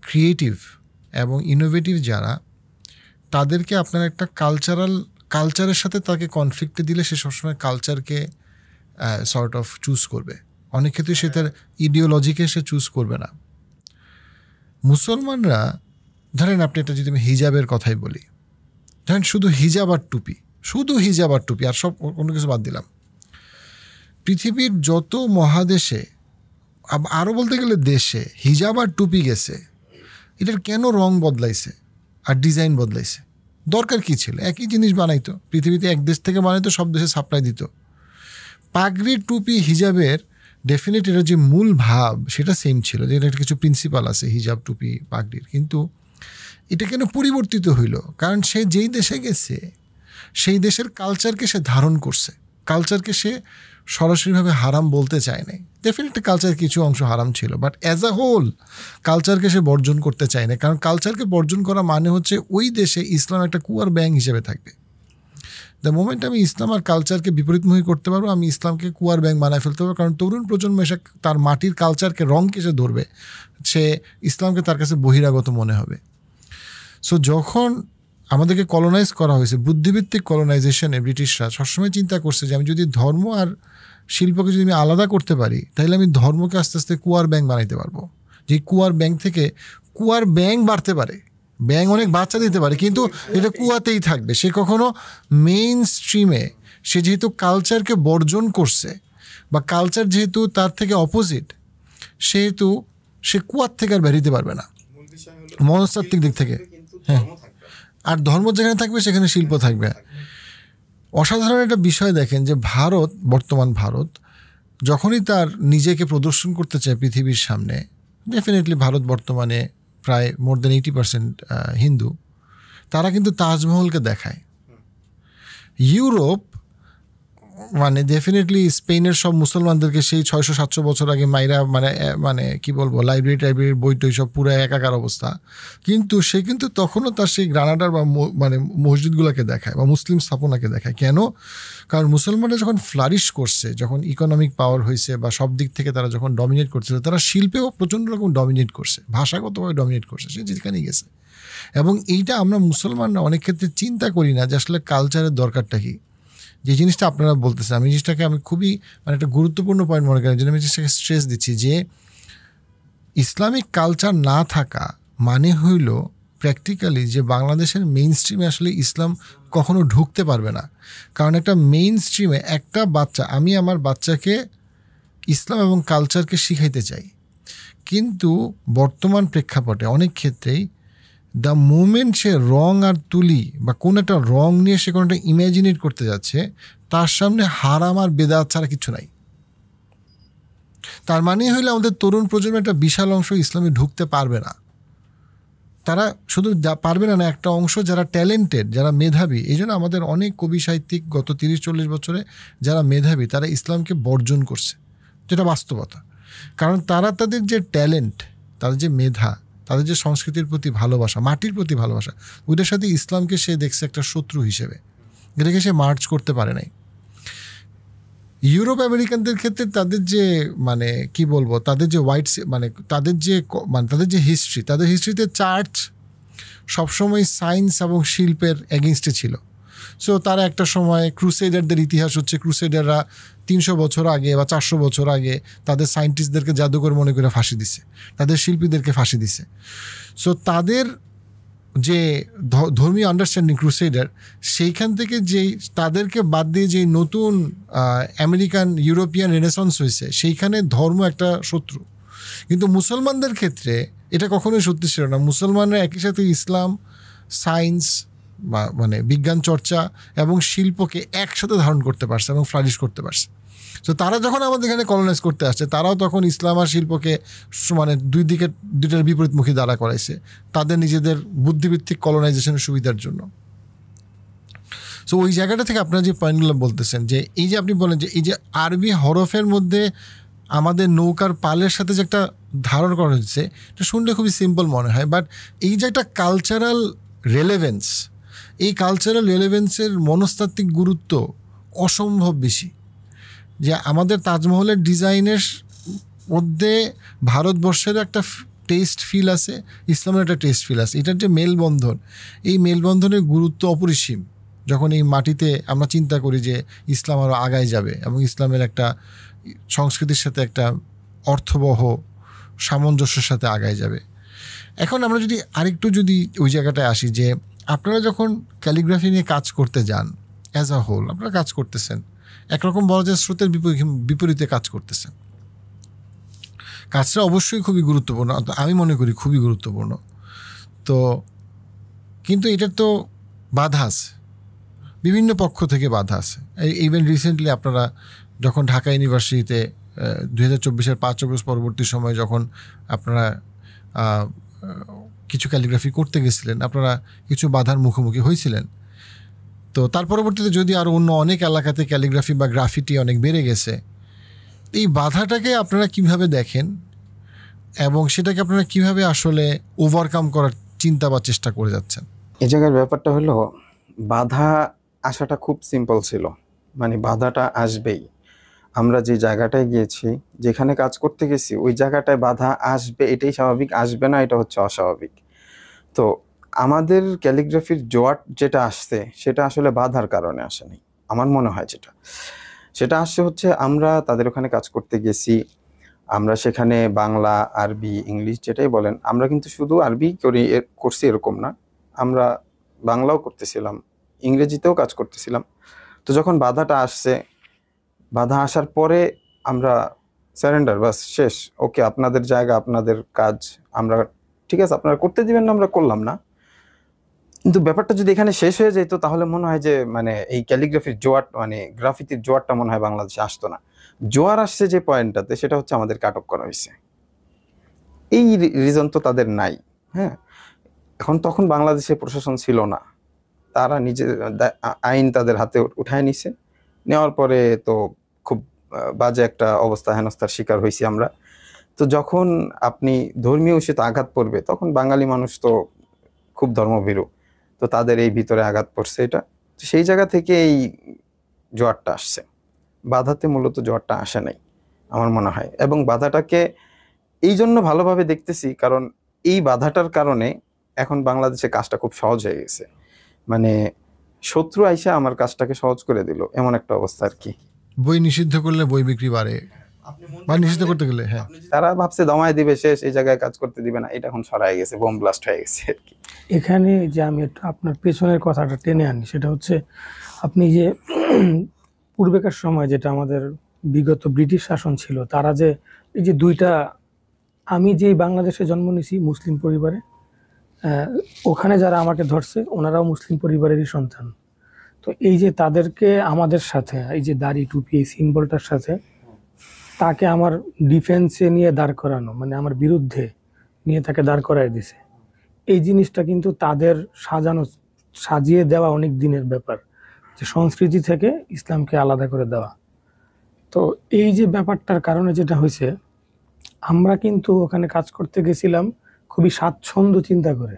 ক্রিয়েটিভ এবং ইনোভেটিভ যারা, তাদেরকে আপনার একটা কালচারের সাথে তাকে কনফ্লিক্টে দিলে সে সবসময় কালচারকে সর্ট অফ চুজ করবে। অনেক ক্ষেত্রে সে তার ইডিওলজিকে সে চুজ করবে না। মুসলমানরা ধরেন, আপনি এটা যদি আমি হিজাবের কথাই বলি, ধরেন শুধু হিজাব আর টুপি, আর সব কোনো কিছু বাদ দিলাম, পৃথিবীর যত মহাদেশে, আরও বলতে গেলে দেশে হিজাব আর টুপি গেছে, এটার কেন রং বদলাইছে আর ডিজাইন বদলাইছে? দরকার কী ছিল? একই জিনিস বানাইতো, পৃথিবীতে এক দেশ থেকে বানাইতো, সব দেশে সাপ্লাই দিত। পাগড়ি, টুপি, হিজাবের ডেফিনেট এটা যে মূল ভাব সেটা সেম ছিল, যে এটা কিছু প্রিন্সিপাল আছে হিজাব, টুপি, পাগড়ির। কিন্তু এটা কেন পরিবর্তিত হইল? কারণ সে যেই দেশে গেছে সেই দেশের কালচারকে সে ধারণ করছে। কালচারকে সে সরাসরিভাবে হারাম বলতে চায় নাই। ডেফিনেটলি কালচারের কিছু অংশ হারাম ছিল, বাট অ্যাজ আ হোল কালচারকে সে বর্জন করতে চায় না। কারণ কালচারকে বর্জন করা মানে হচ্ছে ওই দেশে ইসলাম একটা কুয়ার ব্যাং হিসেবে থাকবে। দ্য মোমেন্ট আমি ইসলাম আর কালচারকে বিপরীতমুখী করতে পারবো, আমি ইসলামকে কুয়ার ব্যাং বানায় ফেলতে পারবো। কারণ তরুণ প্রজন্ম এসে তার মাটির কালচারকে, রঙকে সে ধরবে, সে ইসলামকে তার কাছে বহিরাগত মনে হবে। সো যখন আমাদেরকে কলোনাইজ করা হয়েছে, বুদ্ধিভিত্তিক কলোনাইজেশনে ব্রিটিশরা সবসময় চিন্তা করছে যে আমি যদি ধর্ম আর শিল্পকে যদি আমি আলাদা করতে পারি, তাহলে আমি ধর্মকে আস্তে আস্তে কুয়ার ব্যাং বানাইতে পারবো। যে কুয়ার ব্যাং থেকে কুয়ার ব্যাং বাড়তে পারে, ব্যাং অনেক বাচ্চা দিতে পারে, কিন্তু এটা কুয়াতেই থাকবে। সে কখনো মেইন স্ট্রিমে, সে যেহেতু কালচারকে বর্জন করছে বা কালচার যেহেতু তার থেকে অপোজিট, সেহেতু সে কুয়ার থেকে আর বেরিতে পারবে না মনস্তাত্ত্বিক দিক থেকে। হ্যাঁ, আর ধর্ম যেখানে থাকবে সেখানে শিল্প থাকবে। অসাধারণ একটা বিষয় দেখেন যে ভারত, বর্তমান ভারত যখনই তার নিজেকে প্রদর্শন করতে চায় পৃথিবীর সামনে, ডেফিনেটলি ভারত বর্তমানে প্রায় মোর দেন 80% হিন্দু, তারা কিন্তু তাজমহলকে দেখায়। ইউরোপ মানে ডেফিনেটলি স্পেনের সব মুসলমানদেরকে সেই 600-700 বছর আগে মাইরা মানে কি বলবো, লাইব্রেরির বই টই সব পুরো একাকার অবস্থা। কিন্তু সে কিন্তু তখনও তার সেই গ্রানাডার বা মানে মসজিদগুলোকে দেখায় বা মুসলিম স্থাপনাকে দেখায়। কেন? কারণ মুসলমানরা যখন ফ্লারিশ করছে, যখন ইকোনমিক পাওয়ার হয়েছে বা সব দিক থেকে তারা যখন ডমিনেট করছিল, তারা শিল্পেও প্রচণ্ড রকম ডমিনেট করছে, ভাষাগতভাবে ডমিনেট করছে, সে যেখানেই গেছে। এবং এইটা আমরা মুসলমানরা অনেক ক্ষেত্রে চিন্তা করি না যে আসলে কালচারের দরকারটা কী। যে জিনিসটা আপনারা বলতেছেন, আমি জিনিসটাকে আমি খুবই মানে একটা গুরুত্বপূর্ণ পয়েন্ট মনে করি, যেন আমি জিনিসটাকে স্ট্রেস দিচ্ছি যে ইসলামিক কালচার না থাকা মানে হইল প্র্যাকটিক্যালি যে বাংলাদেশের মেইন স্ট্রিমে আসলে ইসলাম কখনো ঢুকতে পারবে না। কারণ একটা মেইন স্ট্রিমে একটা বাচ্চা, আমি আমার বাচ্চাকে ইসলাম এবং কালচারকে শিখাইতে চাই, কিন্তু বর্তমান প্রেক্ষাপটে অনেক ক্ষেত্রেই দ্য মোমেন্ট সে রং আর তুলি বা কোনো একটা রং নিয়ে সে কোনো একটা ইম্যাজিনেট করতে যাচ্ছে, তার সামনে হারাম আর বেদাত ছাড়া কিছু নাই। তার মানে হইলে আমাদের তরুণ প্রজন্মের একটা বিশাল অংশ ইসলামে ঢুকতে পারবে না। তারা শুধু পারবে না, একটা অংশ যারা ট্যালেন্টেড, যারা মেধাবী, এই জন্য আমাদের অনেক কবি সাহিত্যিক গত 30-40 বছরে যারা মেধাবী তারা ইসলামকে বর্জন করছে, যেটা বাস্তবতা। কারণ তারা তাদের যে ট্যালেন্ট, তাদের যে মেধা, তাদের যে সংস্কৃতির প্রতি ভালোবাসা, মাটির প্রতি ভালোবাসা, ওইটার সাথে ইসলামকে সে দেখছে একটা শত্রু হিসেবে, এটাকে সে মার্চ করতে পারে নাই। ইউরোপ আমেরিকানদের ক্ষেত্রে তাদের যে মানে কি বলবো, তাদের যে তাদের যে হিস্ট্রি, তাদের হিস্ট্রিতে চার্চ সবসময় সায়েন্স এবং শিল্পের এগেনস্টে ছিল। সো তারা একটা সময় ক্রুসেডারদের ইতিহাস হচ্ছে, ক্রুসেডাররা 300 বছর আগে বা 400 বছর আগে তাদের সায়েন্টিস্টদেরকে জাদুকর মনে করে ফাঁসি দিছে, তাদের শিল্পীদেরকে ফাঁসি দিছে। সো তাদের যে ধর্মীয় আন্ডারস্ট্যান্ডিং ক্রুসেডার, সেইখান থেকে যেই তাদেরকে বাদ দিয়ে যে নতুন আমেরিকান ইউরোপিয়ান রেনেসন্স হয়েছে, সেইখানে ধর্ম একটা শত্রু। কিন্তু মুসলমানদের ক্ষেত্রে এটা কখনোই সত্যি ছিল না। মুসলমানরা একই সাথে ইসলাম, সায়েন্স বা মানে বিজ্ঞান চর্চা এবং শিল্পকে একসাথে ধারণ করতে পারছে এবং ফ্লারিশ করতে পারছে। তো তারা যখন আমাদের এখানে কলোনাইজ করতে আসছে, তারাও তখন ইসলাম আর শিল্পকে মানে দুইটার বিপরীতমুখী দাঁড়া করাইছে তাদের নিজেদের বুদ্ধিভিত্তিক কলোনাইজেশনের সুবিধার জন্য। সো ওই জায়গাটা থেকে আপনারা যে পয়েন্টগুলো বলতেছেন, যে এই যে আপনি বলেন যে এই যে আরবি হরফের মধ্যে আমাদের নৌকার পালের সাথে যে একটা ধারণ করা হচ্ছে, এটা শুনলে খুবই সিম্পল মনে হয়, বাট এই যে একটা কালচারাল রেলেভেন্স, এই কালচারাল রেলেভেন্সের মনস্তাত্ত্বিক গুরুত্ব অসম্ভব বেশি। যে আমাদের তাজমহলের ডিজাইনের মধ্যে ভারতবর্ষের একটা টেস্ট ফিল আছে, ইসলামের একটা টেস্ট ফিল আছে, এটার যে মেলবন্ধন, এই মেলবন্ধনের গুরুত্ব অপরিসীম। যখন এই মাটিতে আমরা চিন্তা করি যে ইসলাম আরও আগায় যাবে এবং ইসলামের একটা সংস্কৃতির সাথে একটা অর্থবহ সামঞ্জস্যের সাথে আগায় যাবে। এখন আমরা যদি আরেকটু যদি ওই জায়গাটায় আসি, যে আপনারা যখন ক্যালিগ্রাফি নিয়ে কাজ করতে যান, অ্যাজ আ হোল আপনারা কাজ করতেছেন, একরকম বলা যায় স্রোতের বিপরীতে কাজ করতেছেন। কাজটা অবশ্যই খুবই গুরুত্বপূর্ণ, আমি মনে করি খুবই গুরুত্বপূর্ণ। তো কিন্তু এটার তো বাধা আছে, বিভিন্ন পক্ষ থেকে বাধা আছে। ইভেন রিসেন্টলি আপনারা যখন ঢাকা ইউনিভার্সিটিতে 2024-এর 5 আগস্ট পরবর্তী সময় যখন আপনারা কিছু ক্যালিগ্রাফি করতে গেছিলেন, আপনারা কিছু বাধার মুখোমুখি হয়েছিলেন। তো তার পরবর্তীতে যদি আরও অন্য অনেক এলাকাতে ক্যালিগ্রাফি বা গ্রাফিটি অনেক বেড়ে গেছে, এই বাধাটাকে আপনারা কিভাবে দেখেন এবং সেটাকে আপনারা কিভাবে আসলে ওভারকাম করার চিন্তা বা চেষ্টা করে যাচ্ছেন? এই জায়গার ব্যাপারটা হলো, বাধা আসাটা খুব সিম্পল ছিল, মানে বাধাটা আসবেই। আমরা যে জায়গাটায় গিয়েছি, যেখানে কাজ করতে গেছি, ওই জায়গাটায় বাধা আসবে, এটাই স্বাভাবিক। আসবে না এটা হচ্ছে অস্বাভাবিক। তো আমাদের ক্যালিগ্রাফির জোয়ার যেটা আসছে, সেটা আসলে বাধার কারণে আসেনি আমার মনে হয়। সেটা আসছে হচ্ছে, আমরা তাদের ওখানে কাজ করতে গেছি, আমরা সেখানে বাংলা, আরবি, ইংলিশ যেটাই বলেন, আমরা কিন্তু শুধু আরবি করছি এরকম না, আমরা বাংলাও করতেছিলাম, ইংরেজিতেও কাজ করতেছিলাম। তো যখন বাধাটা আসছে, বাধা আসার পরে আমরা স্যারেন্ডার, বাস শেষ, ওকে আপনাদের জায়গা, আপনাদের কাজ, আমরা ঠিক আছে আপনারা করতে দিবেন না, আমরা করলাম না। কিন্তু ব্যাপারটা যদি এখানে শেষ হয়ে যেত, তাহলে মনে হয় যে মানে এই ক্যালিগ্রাফির জোয়ার, মানে গ্রাফিতির জোয়ারটা মনে হয় বাংলাদেশে আসতো না। জোয়ার আসছে যে পয়েন্টটাতে, সেটা হচ্ছে আমাদেরকে আটক করা হয়েছে। এই রিজন তো তাদের নাই। হ্যাঁ, এখন তখন বাংলাদেশে প্রশাসন ছিল না, তারা নিজের আইন তাদের হাতে উঠায় নিছে। নেওয়ার পরে তো খুব বাজে একটা অবস্থা, হেনস্থার শিকার হয়েছি আমরা। তো যখন আপনি ধর্মীয় ইস্যুতে আঘাত পড়বে, তখন বাঙালি মানুষ তো খুব ধর্মভীরু, তো তাদের এই ভিতরে আঘাত পড়ছে। এটা সেই জায়গা থেকে এই জোয়ারটা আসছে, বাধাতে মূলত জোয়ারটা আসে নাই আমার মনে হয়। এবং বাধাটাকে এই জন্য ভালোভাবে দেখতেছি, কারণ এই বাধাটার কারণে এখন বাংলাদেশে কাজটা খুব সহজ হয়ে গেছে। মানে শত্রু আইসা আমার কাজটাকে সহজ করে দিল, এমন একটা অবস্থা আর কি। বই নিষিদ্ধ করলে বই বিক্রি বাড়ে, বা নিষিদ্ধ করতে গেলে, হ্যাঁ, তারা ভাবছে দমায় দিবে, শেষ, এই জায়গায় কাজ করতে দিবে না, এটা এখন সরাই গেছে, বোম ব্লাস্ট হয়ে গেছে আর কি। এখানে যে আমি একটু আপনার পেছনের কথাটা টেনে আনি, সেটা হচ্ছে আপনি যে পূর্বেকার সময় যেটা আমাদের বিগত ব্রিটিশ শাসন ছিল, তারা যে এই যে দুইটা, আমি যেই বাংলাদেশে জন্ম নিয়েছি মুসলিম পরিবারে, ওখানে যারা আমাকে ধরছে ওনারাও মুসলিম পরিবারেরই সন্তান। তো এই যে তাদেরকে আমাদের সাথে, এই যে দাড়ি টুপি এই সিম্বলটার সাথে তাকে আমার ডিফেন্সে নিয়ে দাঁড় করানো, মানে আমার বিরুদ্ধে নিয়ে তাকে দাঁড় করায় দিছে। এই জিনিসটা কিন্তু তাদের সাজিয়ে দেওয়া অনেক দিনের ব্যাপার, যে সংস্কৃতি থেকে ইসলামকে আলাদা করে দেওয়া। তো এই যে ব্যাপারটার কারণে যেটা হয়েছে, আমরা কিন্তু ওখানে কাজ করতে গেছিলাম খুবই স্বাচ্ছন্দ্য চিন্তা করে,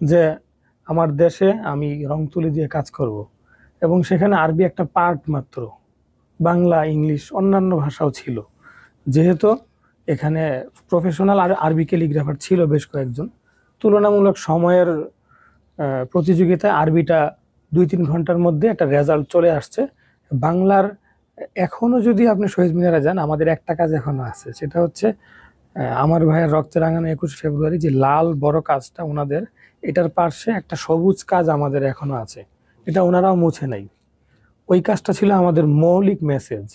যে আমার দেশে আমি রং তুলি দিয়ে কাজ করব, এবং সেখানে আরবি একটা পার্ট মাত্র, বাংলা, ইংলিশ, অন্যান্য ভাষাও ছিল। যেহেতু এখানে প্রফেশনাল আর আরবি ক্যালিগ্রাফার ছিল বেশ কয়েকজন, তুলনামূলক সময়ের প্রতিযোগিতায় আরবিটা 2-3 ঘন্টার মধ্যে একটা রেজাল্ট চলে আসছে। বাংলার এখনো যদি আপনি শহীদ মিনারে যান, আমাদের একটা কাজ এখনো আছে, সেটা হচ্ছে আমার ভাইয়ের রক্তে রাঙানো 21 ফেব্রুয়ারি, যে লাল বড় কাজটা ওনাদের, এটার পাশে একটা সবুজ কাজ আমাদের এখনো আছে, এটা ওনারাও মুছে নাই। ওই কাজটা ছিল আমাদের মৌলিক মেসেজ,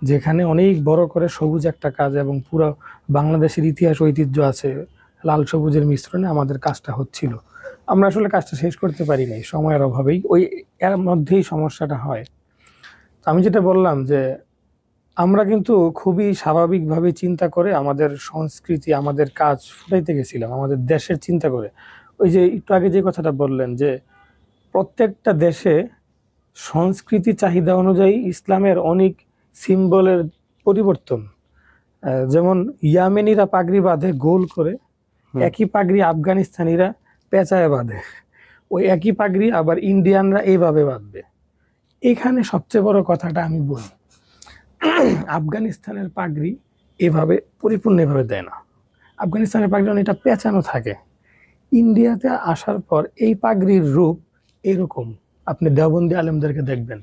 যেখানে অনেক বড় করে সবুজ একটা কাজ এবং পুরো বাংলাদেশের ইতিহাস ঐতিহ্য আছে লাল সবুজের মিশ্রণে আমাদের কাজটা হচ্ছিল। আমরা আসলে কাজটা শেষ করতে পারি নাই সময়ের অভাবেই, ওই এর মধ্যেই সমস্যাটা হয়। তো আমি যেটা বললাম, যে আমরা কিন্তু খুবই স্বাভাবিকভাবে চিন্তা করে আমাদের সংস্কৃতি, আমাদের কাজ ফুটাইতে গেছিলাম, আমাদের দেশের চিন্তা করে। ওই যে একটু আগে যে কথাটা বললেন, যে প্রত্যেকটা দেশে সংস্কৃতি চাহিদা অনুযায়ী ইসলামের অনেক সিম্বলের পরিবর্তন, যেমন ইয়ামেনিরা পাগড়ি বাঁধে গোল করে, একই পাগড়ি আফগানিস্তানিরা পেঁচায় বাঁধে, ওই একই পাগড়ি আবার ইন্ডিয়ানরা এইভাবে বাঁধবে। এখানে সবচেয়ে বড় কথাটা আমি বলি, আফগানিস্তানের পাগড়ি এভাবে পরিপূর্ণ এভাবে দেয় না, আফগানিস্তানের পাগড়ি অনেকটা পেঁচানো থাকে। ইন্ডিয়াতে আসার পর এই পাগড়ির রূপ এরকম, আপনি দেওবন্দি আলেমদেরকে দেখবেন,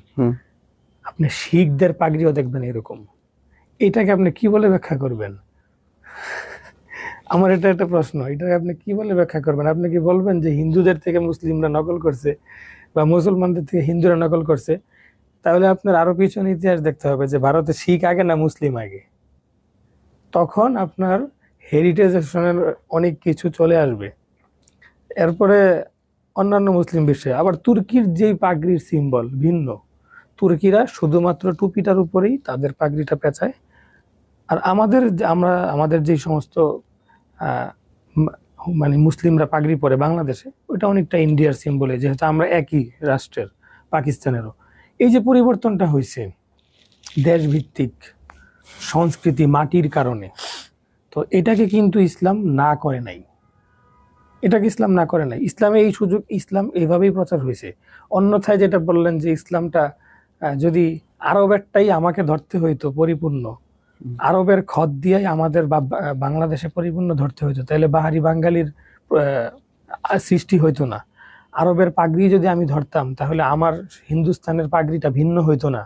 আপনি শিখদের পাগড়িও দেখবেন এরকম। এটাকে আপনি কি বলে ব্যাখ্যা করবেন? আমার এটা একটা প্রশ্ন, এটাকে আপনি কি বলে ব্যাখ্যা করবেন? আপনি কি বলবেন যে হিন্দুদের থেকে মুসলিমরা নকল করছে বা মুসলমানদের থেকে হিন্দুরা নকল করছে? তাহলে আপনার আরো পিছনে ইতিহাস দেখতে হবে যে ভারতে শিখ আগে না মুসলিম আগে, তখন আপনার হেরিটেজেশনের অনেক কিছু চলে আসবে। এরপরে অন্যান্য মুসলিম বিষয়ে আবার তুর্কির যেই পাগড়ির সিম্বল ভিন্ন, তুর্কিরা শুধুমাত্র টুপিটার উপরেই তাদের পাগড়িটা পেঁচায়, আর আমাদের যে সমস্ত মানে মুসলিমরা পাগড়ি পরে বাংলাদেশে, ওইটা অনেকটা ইন্ডিয়ার সিম্বলে, যেহেতু আমরা একই রাষ্ট্রের, পাকিস্তানেরও। এই যে পরিবর্তনটা হয়েছে দেশভিত্তিক সংস্কৃতি মাটির কারণে, তো এটাকে কিন্তু ইসলাম না করে নাই, এটাকে ইসলাম না করে নাই। ইসলামে এই সুযোগ, ইসলাম এইভাবেই প্রচার হয়েছে। অন্যথায় যেটা বললেন যে ইসলামটা যদি আরবেরটাই আমাকে ধরতে হইতো পরিপূর্ণ, আরবের খত দিয়েই আমাদের বাংলাদেশে পরিপূর্ণ ধরতে হইতো, তাহলে বাহারি বাঙালির সৃষ্টি হইতো না। আরবের পাগড়ি যদি আমি ধরতাম, তাহলে আমার হিন্দুস্তানের পাগড়িটা ভিন্ন হইতো না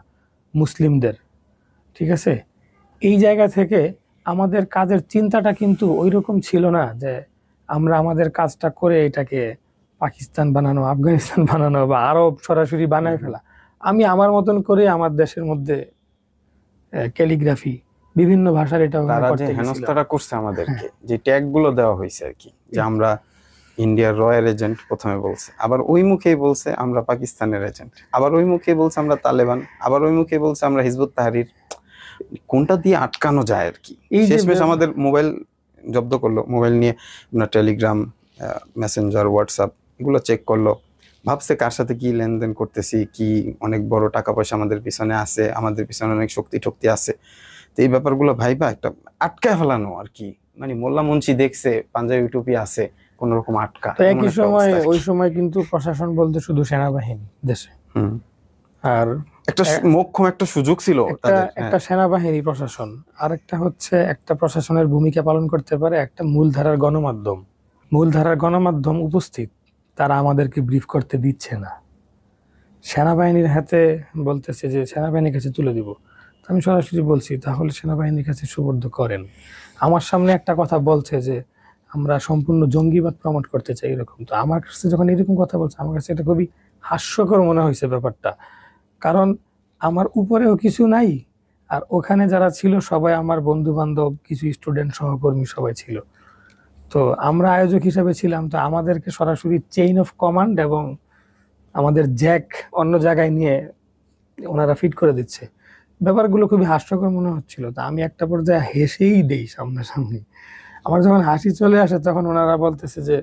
মুসলিমদের। ঠিক আছে, এই জায়গা থেকে আমাদের কাজের চিন্তাটা কিন্তু ওই রকম ছিল না যে আমরা আমাদের কাজটা করে এটাকে পাকিস্তান বানানো, আফগানিস্তান বানানো বা আরব সরাসরি বানায় ফেলা। আমি আমার মতন করে আমার দেশের মধ্যে ক্যালিগ্রাফি বিভিন্ন ভাষার এটা তারা যে হেনস্থাটা করছে আমাদেরকে, যে ট্যাগ গুলো দেওয়া হয়েছে আর কি, যে আমরা ইন্ডিয়ার রয়্যাল এজেন্ট প্রথমে বলছে, আবার ওই মুখেই বলছে আমরা পাকিস্তানের এজেন্ট, আবার ওই মুখেই বলছে আমরা তালেবান, আবার ওই মুখেই বলছে আমরা হিজবুত তাহরির। কোনটা দিয়ে আটকানো যায় আর কি। শেষমেশ আমাদের মোবাইল জব্দ করলো, মোবাইল নিয়ে আপনার টেলিগ্রাম, মেসেঞ্জার, হোয়াটসঅ্যাপ এগুলো চেক করলো, ভাবছে কার সাথে কি লেনদেন করতেছি, কি অনেক বড় টাকা পয়সা আমাদের পিছনে আছে, আমাদের পিছনে অনেক শক্তি আছে। তো এই ব্যাপারগুলো ভাইবা একটা আটকায় ফেলানো আর কি। মানে মোল্লা মুন্সি দেখছে পাঞ্জাবি টুপি আছে, কোন রকম আটকা। তো একই সময় ওই সময় কিন্তু প্রশাসন বলতে শুধু সেনাবাহিনী দেশে, আর একটা মোক্ষম একটা সুযোগ ছিল তাদের, একটা সেনাবাহিনী প্রশাসন, আর একটা হচ্ছে একটা প্রশাসনের ভূমিকা পালন করতে পারে একটা মূলধারার গণমাধ্যম। মূলধারার গণমাধ্যম উপস্থিত, তারা আমাদেরকে ব্রিফ করতে দিচ্ছে না, সেনাবাহিনীর হাতে বলতেছে যে সেনাবাহিনীর কাছে তুলে দিব। আমি সরাসরি বলছি তাহলে সেনাবাহিনীর কাছে সুবর্দ করেন। আমার সামনে একটা কথা বলছে যে আমরা সম্পূর্ণ জঙ্গিবাদ প্রমোট করতে চাই এরকম, তো আমার কাছে যখন এরকম কথা বলছে আমার কাছে এটা খুবই হাস্যকর মনে হয়েছে ব্যাপারটা। কারণ আমার উপরেও কিছু নাই, আর ওখানে যারা ছিল সবাই আমার বন্ধু বান্ধব, কিছু স্টুডেন্ট সহকর্মী সবাই ছিল। তো আমরা আয়োজক হিসেবে ছিলাম, তো আমাদেরকে সরাসরি চেইন অফ কমান্ড এবং আমাদের জ্যাক অন্য জায়গায় নিয়ে ওনারা ফিট করে দিচ্ছে। ব্যাপারগুলো খুবই হাস্যকর মনে হচ্ছিল। তো আমি একটা পর্যায়ে হেসেই দেই সামনাসামনি। আমার যখন হাসি চলে আসে তখন ওনারা বলতেছে যে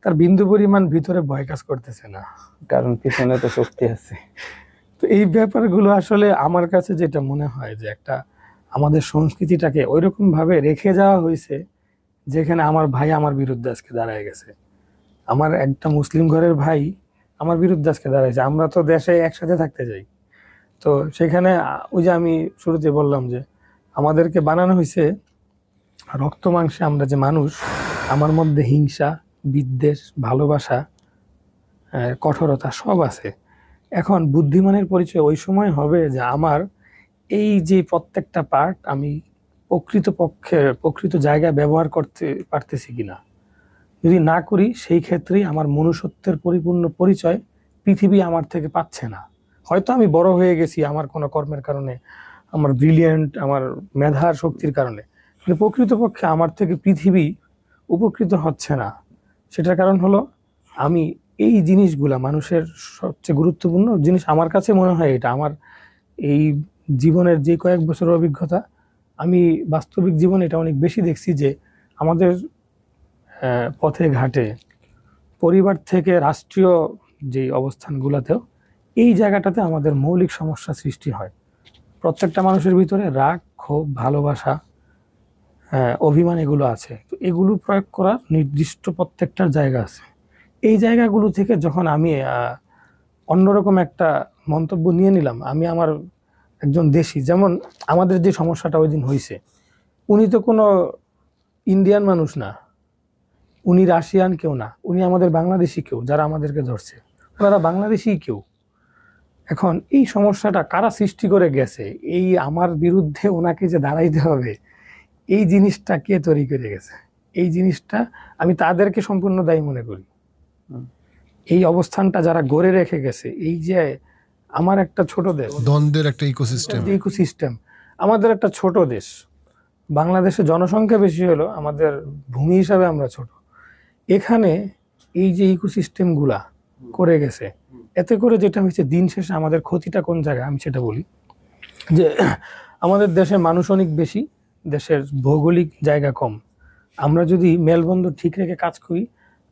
তার বিন্দু পরিমাণ ভিতরে ভয় কাজ করতেছে না, কারণ পিছনে তো শক্তি আছে। তো এই ব্যাপারগুলো আসলে আমার কাছে যেটা মনে হয় যে একটা আমাদের সংস্কৃতিটাকে ওইরকম ভাবে রেখে যাওয়া হয়েছে, যেখানে আমার ভাই আমার বিরুদ্ধে আজকে দাঁড়ায় গেছে, আমার একটা মুসলিম ঘরের ভাই আমার বিরুদ্ধে আজকে দাঁড়াইছে। আমরা তো দেশে একসাথে থাকতে যাই, তো সেখানে ওই যে আমি শুরুতে বললাম যে আমাদেরকে বানানো হয়েছে রক্ত মাংসে আমরা যে মানুষ, আমার মধ্যে হিংসা, বিদ্বেষ, ভালোবাসা, কঠোরতা সব আছে। এখন বুদ্ধিমানের পরিচয় ওই সময় হবে যে আমার এই যে প্রত্যেকটা পার্ট আমি প্রকৃত জায়গায় ব্যবহার করতে পারতেছি কিনা। যদি না করি সেই ক্ষেত্রেই আমার মনুষ্যত্বের পরিপূর্ণ পরিচয় পৃথিবী আমার থেকে পাচ্ছে না। হয়তো আমি বড় হয়ে গেছি আমার কোনো কর্মের কারণে, আমার ব্রিলিয়েন্ট, আমার মেধার শক্তির কারণে, কিন্তু প্রকৃতপক্ষে আমার থেকে পৃথিবী উপকৃত হচ্ছে না। সেটার কারণ হলো আমি এই জিনিসগুলা, মানুষের সবচেয়ে গুরুত্বপূর্ণ জিনিস আমার কাছে মনে হয় এটা, আমার এই জীবনের যে কয়েক বছরের অভিজ্ঞতা, আমি বাস্তবিক জীবনে এটা অনেক বেশি দেখছি যে আমাদের পথে ঘাটে, পরিবার থেকে রাষ্ট্রীয় যে অবস্থানগুলোতেও এই জায়গাটাতে আমাদের মৌলিক সমস্যা সৃষ্টি হয়। প্রত্যেকটা মানুষের ভিতরে রাগ, ক্ষোভ, ভালোবাসা অভিমান এগুলো আছে, তো এগুলো প্রয়োগ করার নির্দিষ্ট প্রত্যেকটার জায়গা আছে। এই জায়গাগুলো থেকে যখন আমি অন্যরকম একটা মন্তব্য নিয়ে নিলাম, আমি আমার একজন দেশি, যেমন আমাদের যে সমস্যাটা ওই দিন হয়েছে, উনি তো কোনো ইন্ডিয়ান মানুষ না, উনি রাশিয়ান কেউ না, উনি আমাদের বাংলাদেশি কেউ, যারা আমাদেরকে ধরছে ওনারা বাংলাদেশি কেউ। এখন এই সমস্যাটা কারা সৃষ্টি করে গেছে, এই আমার বিরুদ্ধে ওনাকে যে দাঁড়াইতে হবে, এই জিনিসটা কে তৈরি করে গেছে, এই জিনিসটা আমি তাদেরকে সম্পূর্ণ দায়ী মনে করি। এই অবস্থানটা যারা গড়ে রেখে গেছে, এই যে আমার একটা ছোট দেশ, দ্বন্দ্বের একটা ইকোসিস্টেম, আমাদের একটা ছোট দেশ, বাংলাদেশে জনসংখ্যা বেশি হলো, আমাদের ভূমি হিসাবে আমরা ছোট, এখানে এই যে ইকোসিস্টেম গুলা করে গেছে, এতে করে যেটা হয়েছে দিন শেষে আমাদের ক্ষতিটা কোন জায়গায় আমি সেটা বলি, যে আমাদের দেশে মানুষ অনেক বেশি, দেশের ভৌগোলিক জায়গা কম, আমরা যদি মেলবন্ধন ঠিক রেখে কাজ করি,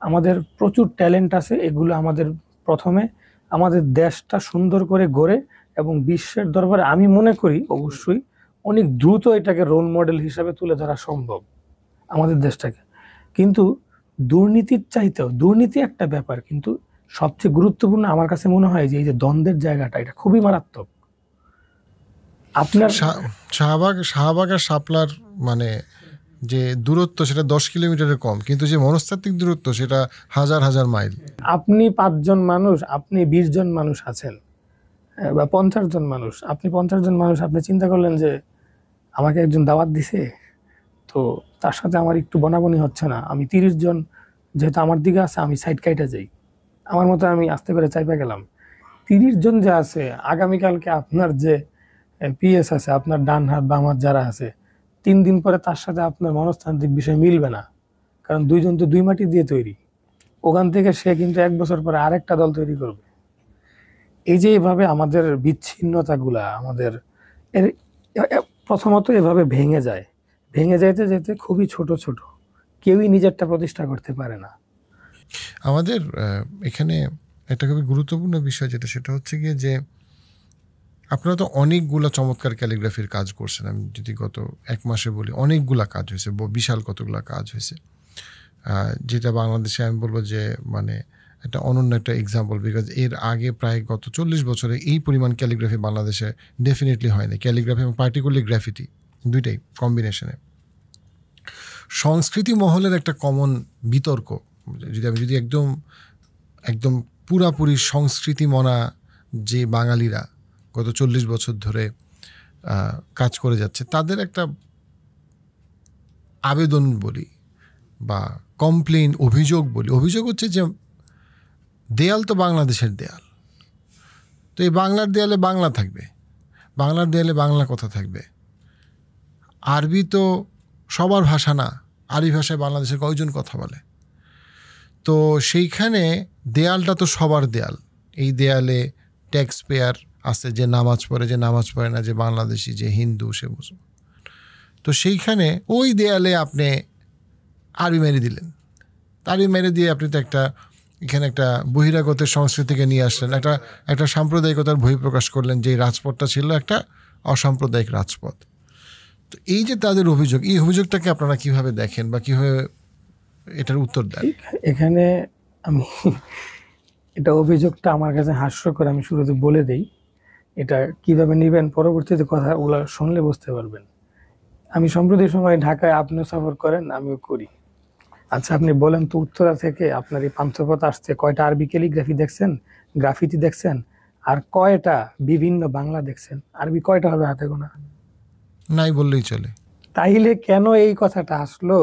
আমাদের প্রচুর ট্যালেন্ট আছে, এগুলো আমাদের প্রথমে আমাদের দেশটা সুন্দর করে গড়ে এবং বিশ্বের দরবারে আমি মনে করি অবশ্যই অনেক দ্রুত এটাকে রোল মডেল হিসেবে তুলে ধরা সম্ভব আমাদের দেশটাকে। কিন্তু দুর্নীতির চাইতেও, দুর্নীতি একটা ব্যাপার, কিন্তু সবচেয়ে গুরুত্বপূর্ণ আমার কাছে মনে হয় যে এই যে দ্বন্দ্বের জায়গাটা, এটা খুবই মারাত্মক। আপনার শাহবাগ আর শাপলার মানে যে দূরত্ব সেটা 10 কিলোমিটারের কম, কিন্তু যে মনস্তাত্ত্বিক দূরত্ব সেটা হাজার হাজার মাইল। আপনি 5 জন মানুষ, আপনি 20 জন মানুষ আছেন, বা 50 জন মানুষ, আপনি 50 জন মানুষ, আপনি চিন্তা করলেন যে আমাকে একজন দাওয়াত দিছে, তো তার সাথে আমার একটু বনাবনি হচ্ছে না, আমি 30 জন যেহেতু আমার দিকে আছে, আমি সাইড কাইটা যাই, আমার মতো আমি আস্তে করে চাইপা গেলাম। 30 জন যে আছে, আগামীকালকে আপনার যে পিএস আছে, আপনার ডান হাত বাম হাত যারা আছে, 3 দিন পরে তার সাথে আপনার মনস্তান্ত্রিক বিষয় মিলবে না, কারণ দুইজন তো দুই মাটি দিয়ে তৈরি। ওখান থেকে সে কিন্তু 1 বছর পরে আরেকটা দল তৈরি করবে। এই যে এভাবে আমাদের বিচ্ছিন্নতাগুলা আমাদের প্রথমত এভাবে ভেঙে যায়, ভেঙে যাইতে যেতে খুবই ছোট ছোট, কেউই নিজেরটা প্রতিষ্ঠা করতে পারে না। আমাদের এখানে একটা খুবই গুরুত্বপূর্ণ বিষয় যেটা, সেটা হচ্ছে গিয়ে যে আপনারা তো অনেকগুলা চমৎকার ক্যালিগ্রাফির কাজ করছেন। আমি যদি গত 1 মাসে বলি, অনেকগুলা কাজ হয়েছে, বিশাল কতগুলা কাজ হয়েছে, যেটা বাংলাদেশে আমি বলবো যে মানে একটা অনন্য একটা এক্সাম্পল, বিকজ এর আগে প্রায় গত 40 বছরে এই পরিমাণ ক্যালিগ্রাফি বাংলাদেশে ডেফিনেটলি হয়নি। ক্যালিগ্রাফি এবং পার্টিকুলারলি গ্রাফিটি দুইটাই কম্বিনেশনে। সংস্কৃতি মহলের একটা কমন বিতর্ক, যদি একদম পুরাপুরি সংস্কৃতি মনা যে বাঙালিরা গত 40 বছর ধরে কাজ করে যাচ্ছে, তাদের একটা আবেদন বলি বা কমপ্লেন, অভিযোগ হচ্ছে যে দেয়াল তো বাংলাদেশের দেয়াল, তো এই বাংলার দেয়ালে বাংলা থাকবে, বাংলার দেয়ালে বাংলা কথা থাকবে। আরবি তো সবার ভাষা না, আরবি ভাষায় বাংলাদেশের কয়জন কথা বলে, তো সেইখানে দেয়ালটা তো সবার দেয়াল। এই দেয়ালে ট্যাক্স পেয়ার আছে, যে নামাজ পড়ে, যে নামাজ পড়ে না, যে বাংলাদেশি, যে হিন্দু, সে মুসলমান, তো সেইখানে ওই দেয়ালে আপনি আরবি মেরে দিলেন। আরবি মেরে দিয়ে আপনি তো এখানে একটা বহিরাগতের সংস্কৃতিকে নিয়ে আসলেন, একটা সাম্প্রদায়িকতার বহিঃপ্রকাশ করলেন, যে রাজপথটা ছিল একটা অসাম্প্রদায়িক রাজপথ। তো এই যে তাদের অভিযোগ, এই অভিযোগটাকে আপনারা কিভাবে দেখেন বা কিভাবে এটার উত্তর দেন? এখানে আমি এটা অভিযোগটা আমার কাছে হাস্যকর, আমি শুরুতে বলে দেই, এটা কিভাবে নেবেন পরবর্তীতে কথা ওগুলো শুনলে বুঝতে পারবেন। আমি সম্প্রতি সময় ঢাকায়, আপনিও সফর করেন, আমিও করি। আচ্ছা আপনি বলেন তো, উত্তরা থেকে আপনার এই পান্থপথ আসছে, কয়টা আরবি ক্যালিগ্রাফি দেখছেন, গ্রাফিতি দেখছেন, আর কয়টা বিভিন্ন বাংলা দেখছেন? আরবি কয়টা হবে হাতে গোনা? নাই বললেই চলে। তাইলে কেন এই কথাটা আসলো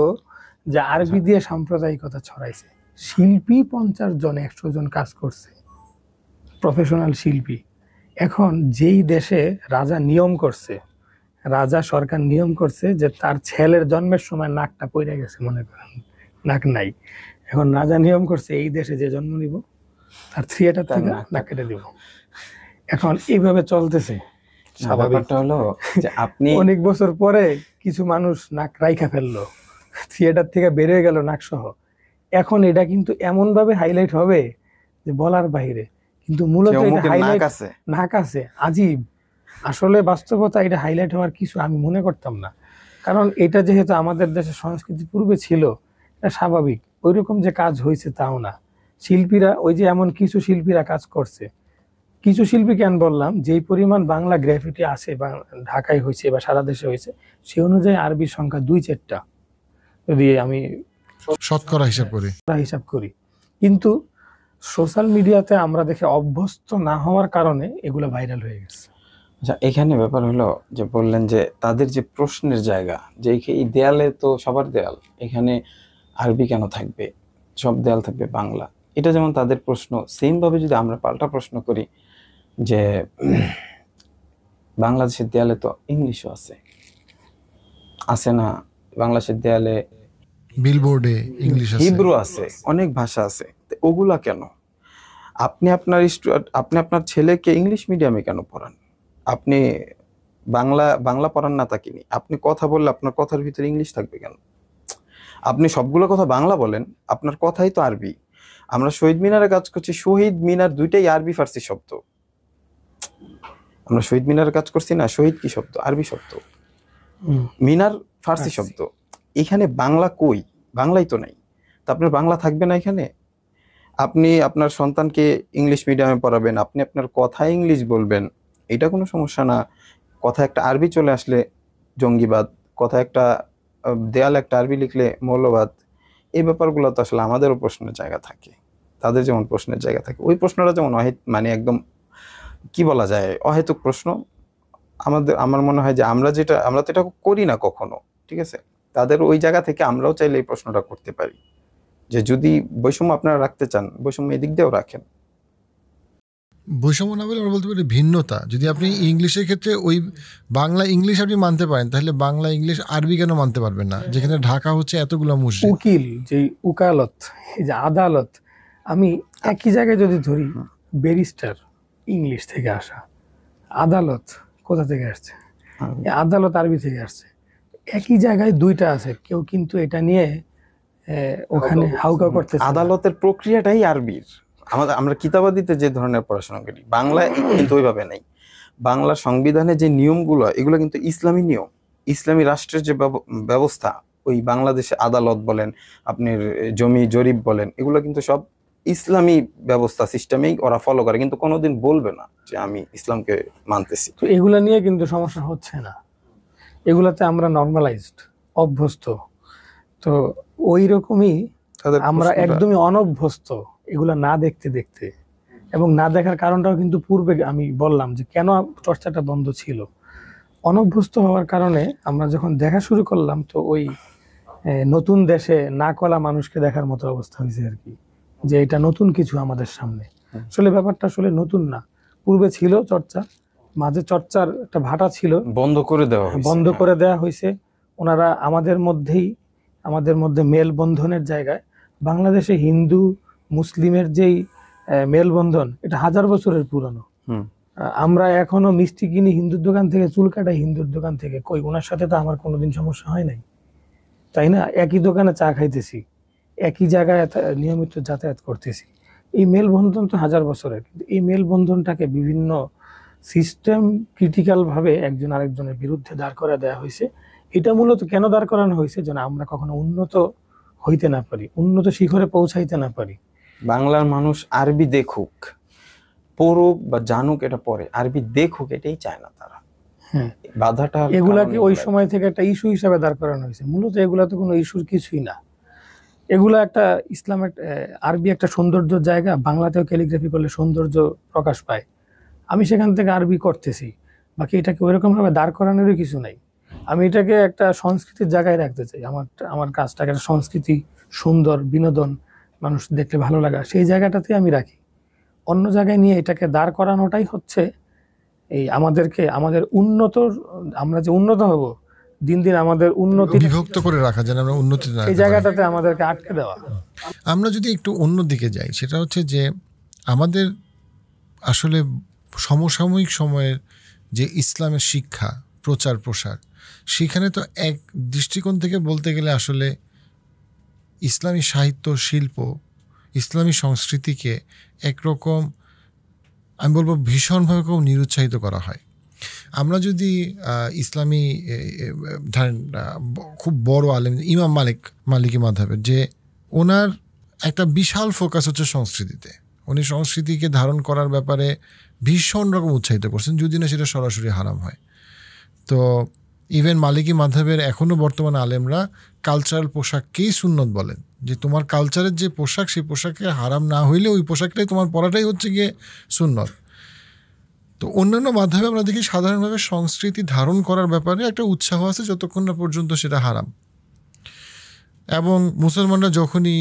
যে আরবি দিয়ে সাম্প্রদায়িকতা ছড়াইছে? শিল্পী 50 জন 100 জন কাজ করছে, প্রফেশনাল শিল্পী। এখন যেই দেশে রাজা নিয়ম করছে, রাজা সরকার নিয়ম করছে যে তার ছেলের জন্মের সময় নাকটা পইরা গেছে, মনে করেন নাক নাই, এখন রাজা নিয়ম করছে এই দেশে যে জন্ম নিব তার থিয়েটার থেকে নাক কেটে দিব। এখন এইভাবে চলতেছে। ব্যাপারটা হলো যে আপনি অনেক বছর পরে কিছু মানুষ নাক রাইখা ফেললো, থিয়েটার থেকে বেরিয়ে গেল নাক সহ। এখন এটা কিন্তু এমন ভাবে হাইলাইট হবে যে বলার বাইরে, কিন্তু মূলত এটা হাইলাইট নাক আছে, আজীব। আসলে বাস্তবতা এটা হাইলাইট হওয়ার কিছু আমি মনে করতাম না, কারণ এটা যেহেতু আমাদের দেশের সংস্কৃতি পূর্বে ছিল, এটা স্বাভাবিক। ওইরকম যে কাজ হয়েছে তাও না। শিল্পীরা ওই যে এমন কিছু শিল্পীরা কাজ করছে, কিছু শিল্পী কেন বললাম, যেই পরিমাণ বাংলা গ্রাফিটি আছে বা ঢাকায় হয়েছে বা সারা দেশে হয়েছে, সেই অনুযায়ী আরবির সংখ্যা 2-4টা যদি আমি শতকরা হিসাব করি। কিন্তু সোশ্যাল মিডিয়াতে আমরা দেখে অভ্যস্ত না হওয়ার কারণে এগুলো ভাইরাল হয়ে গেছে। আচ্ছা, এখানে ব্যাপার হলো যে বললেন যে তাদের যে প্রশ্নের জায়গা, যে এই দেয়ালে তো সবার দেয়াল, এখানে আরবি কেন থাকবে, সব দেয়াল থাকবে বাংলা, এটা যেমন তাদের প্রশ্ন। সেম ভাবে যদি আমরা পাল্টা প্রশ্ন করি যে বাংলাদেশের দেয়ালে তো ইংলিশও আছে না, বাংলাদেশের দেয়ালে বিলবোর্ডে ইংলিশ আছে, হিব্রু আছে, অনেক ভাষা আছে, তো ওগুলা কেন? আপনি আপনার ছেলেকে ইংলিশ মিডিয়ামে কেন পড়ান? আপনি বাংলা পড়ান না তা কিনি? আপনি কথা বললে আপনার কথার ভিতরে ইংলিশ থাকবে কেন? আপনি সবগুলো কথা বাংলা বলেন, আপনার কথাই তো আরবি। আমরা শহীদ মিনারে কাজ করছি, শহীদ মিনার দুইটাই আরবি ফার্সি শব্দ। আমরা শহীদ মিনারে কাজ করছি না, শহীদ কি শব্দ? আরবি শব্দ। মিনার ফার্সি শব্দ। এখানে বাংলা কই? বাংলাই তো নাই। তা আপনার বাংলা থাকবে না এখানে? আপনি আপনার সন্তানকে ইংলিশ মিডিয়ামে পড়াবেন, আপনি আপনার কথায় ইংলিশ বলবেন, এটা কোনো সমস্যা না। কথা একটা আরবি চলে আসলে জঙ্গিবাদ, কথা একটা দেয়ালে একটা আরবি লিখলে মৌলবাদ, এই ব্যাপারগুলো তো আসলে আমাদেরও প্রশ্নের জায়গা থাকে, তাদের যেমন প্রশ্নের জায়গা থাকে। ওই প্রশ্নটা যেমন মানে একদম কি বলা যায়, অহেতুক প্রশ্ন। আমার মনে হয় যে আমরা তো এটা করি না কখনো, ঠিক আছে? তাদের ওই জায়গা থেকে আমরাও চাইলে এই প্রশ্নটা করতে পারি যে যদি বৈষম্য আপনারা রাখতে চান, বৈষম্য এদিক দিয়েও রাখেন। বৈষম্য না বলে আমরা বলতে পারি ভিন্নতা। যদি আপনি ইংলিশের ক্ষেত্রে ওই বাংলা ইংলিশ আপনি মানতে পারেন, তাহলে বাংলা ইংলিশ আরবি কেন মানতে পারবেন না? যেখানে ঢাকা হচ্ছে এতগুলো মসজিদ। উকিল, যে উকালত, এই যে আদালত, আমি একই জায়গায় যদি ধরি, ব্যারিস্টার ইংলিশ থেকে আসা, আদালত কোথা থেকে আসছে? আদালত আরবি থেকে আসছে। একই জায়গায় দুইটা আছে, কেউ কিন্তু এটা নিয়ে ওখানে হাউকা করতেছে। আদালতের প্রক্রিয়াটাই আরবির। আমরা কিতাবাদিতে যে ধরনের পড়াশোনা করি, বাংলায় কিন্তু ওইভাবে নেই। বাংলা সংবিধানে যে নিয়মগুলো, এগুলো কিন্তু ইসলামী নিয়ম, ইসলামী রাষ্ট্রের যে ব্যবস্থা। ওই বাংলাদেশে আদালত বলেন, আপনার জমি জরিপ বলেন, এগুলো কিন্তু সব ইসলামী ব্যবস্থা, সিস্টেমেই ওরা ফলো করে, কিন্তু কোনোদিন বলবে না যে আমি ইসলামকে মানতেছি। তো এগুলা নিয়ে কিন্তু সমস্যা হচ্ছে না, এগুলাতে আমরা নর্মালাইজড, অভ্যস্ত। তো ওই রকমই আমরা একদমই অনভ্যস্ত এগুলা না দেখতে দেখতে। এবং না দেখার কারণটাও কিন্তু পূর্বে আমি বললাম যে কেন চর্চাটা বন্ধ ছিল। অনভ্যস্ত হওয়ার কারণে আমরা যখন দেখা শুরু করলাম, তো ওই নতুন দেশে না কলা মানুষকে দেখার মতো অবস্থা হয়েছে আর কি, যে এটা নতুন কিছু আমাদের সামনে। আসলে ব্যাপারটা আসলে নতুন না, পূর্বে ছিল চর্চা, মাঝে চর্চার একটা ভাটা ছিল, বন্ধ করে দেওয়া হয়েছে। ওনারা আমাদের মধ্যে মেলবন্ধনের জায়গায়, বাংলাদেশে হিন্দু মুসলিমের যেই মেলবন্ধন, এটা 1000 বছরের পুরনো। আমরা এখনো মিষ্টি কিনি হিন্দুর দোকান থেকে, চুল কাটাই হিন্দুর দোকান থেকে, কই ওনার সাথে তো আমার কোনোদিন সমস্যা হয় নাই, তাই না? একই দোকানে চা খাইতেছি, একই জায়গায় নিয়মিত যাতায়াত করতেছি। এই মেলবন্ধন তো 1000 বছরের, কিন্তু এই মেলবন্ধনটাকে বিভিন্ন সিস্টেম ক্রিটিক্যাল ভাবে একজন আরেকজনের বিরুদ্ধে দাঁড় করা দেওয়া হয়েছে। এটা মূলত কেন দাঁড় করানো হয়েছে? যেন আমরা কখনো উন্নত হইতে না পারি, উন্নত শিখরে পৌঁছাইতে না পারি। বাংলার মানুষ আরবি দেখুক, পড়ুক বা জানুক, এটা পরে, আরবি দেখুক এটাই চায় না তারা। বাধাটা এগুলাকে ওই সময় থেকে একটা ইস্যু হিসাবে দাঁড় করানো হয়েছে। মূলত এগুলা তো কোনো ইস্যুর কিছুই না। এগুলা একটা ইসলামের, আরবি একটা সৌন্দর্যের জায়গা। বাংলাতেও ক্যালিগ্রাফি করলে সৌন্দর্য প্রকাশ পায়, আমি সেখান থেকে আরবি করতেছি, বাকি এটাকে ওইরকম ভাবে দাঁড় করানোরই কিছু নাই। আমি এটাকে একটা সংস্কৃতির জায়গায় রাখতে চাই। আমার কাজটাকে একটা সংস্কৃতি, সুন্দর, বিনোদন, মানুষ দেখলে ভালো লাগা, সেই জায়গাটাতে আমি রাখি। অন্য জায়গায় নিয়ে এটাকে দাঁড় করানোটাই হচ্ছে এই আমাদের আমরা যে উন্নত হব, দিন দিন আমাদের উন্নতি বিভক্ত করে রাখা, যেন আমরা উন্নতি না, এই জায়গাটাতে আমাদেরকে আটকে দেওয়া। আমরা যদি একটু অন্য দিকে যাই, সেটা হচ্ছে যে আমাদের আসলে সমসাময়িক সময়ের যে ইসলামের শিক্ষা, প্রচার প্রসার, সেখানে তো এক দৃষ্টিকোণ থেকে বলতে গেলে আসলে ইসলামী সাহিত্য, শিল্প, ইসলামী সংস্কৃতিকে একরকম, আমি বলবো ভীষণভাবে খুব নিরুৎসাহিত করা হয়। আমরা যদি ইসলামী ধরেন খুব বড় আলেম ইমাম মালিকি মাযহাবের, যে ওনার একটা বিশাল ফোকাস হচ্ছে সংস্কৃতিতে, উনি সংস্কৃতিকে ধারণ করার ব্যাপারে ভীষণ রকম উৎসাহিত করছেন, যদি না সেটা সরাসরি হারাম হয়। তো ইভেন মালিকি মাযহাবের এখনও বর্তমান আলেমরা কালচারাল পোশাককেই সুন্নত বলেন, যে তোমার কালচারের যে পোশাক সেই পোশাকে হারাম না হইলে ওই পোশাকটাই তোমার পরাটাই হচ্ছে গিয়ে সুন্নত। তো অন্যান্য মাধ্যমে আমরা দেখি সাধারণভাবে সংস্কৃতি ধারণ করার ব্যাপারে একটা উৎসাহ আছে যতক্ষণ না পর্যন্ত সেটা হারাম। এবং মুসলমানরা যখনই,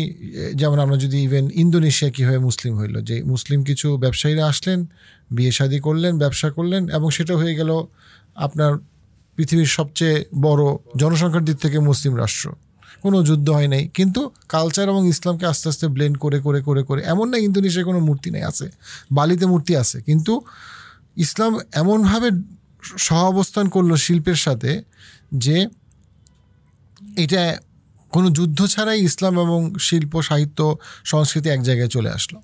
যেমন আমরা যদি ইভেন ইন্দোনেশিয়া কীভাবে মুসলিম হইল, যে মুসলিম কিছু ব্যবসায়ীরা আসলেন, বিয়ে শাদী করলেন, ব্যবসা করলেন, এবং সেটা হয়ে গেল আপনার পৃথিবীর সবচেয়ে বড় জনসংখ্যার দিক থেকে মুসলিম রাষ্ট্র। কোনো যুদ্ধ হয় নাই, কিন্তু কালচার এবং ইসলামকে আস্তে আস্তে ব্লেন্ড করে করে করে করে, এমন না ইন্দোনেশিয়ায় কোনো মূর্তি নেই, আছে, বালিতে মূর্তি আছে, কিন্তু ইসলাম এমনভাবে সহাবস্থান করলো শিল্পের সাথে যে এটা কোনো যুদ্ধ ছাড়াই ইসলাম এবং শিল্প, সাহিত্য, সংস্কৃতি এক জায়গায় চলে আসলো।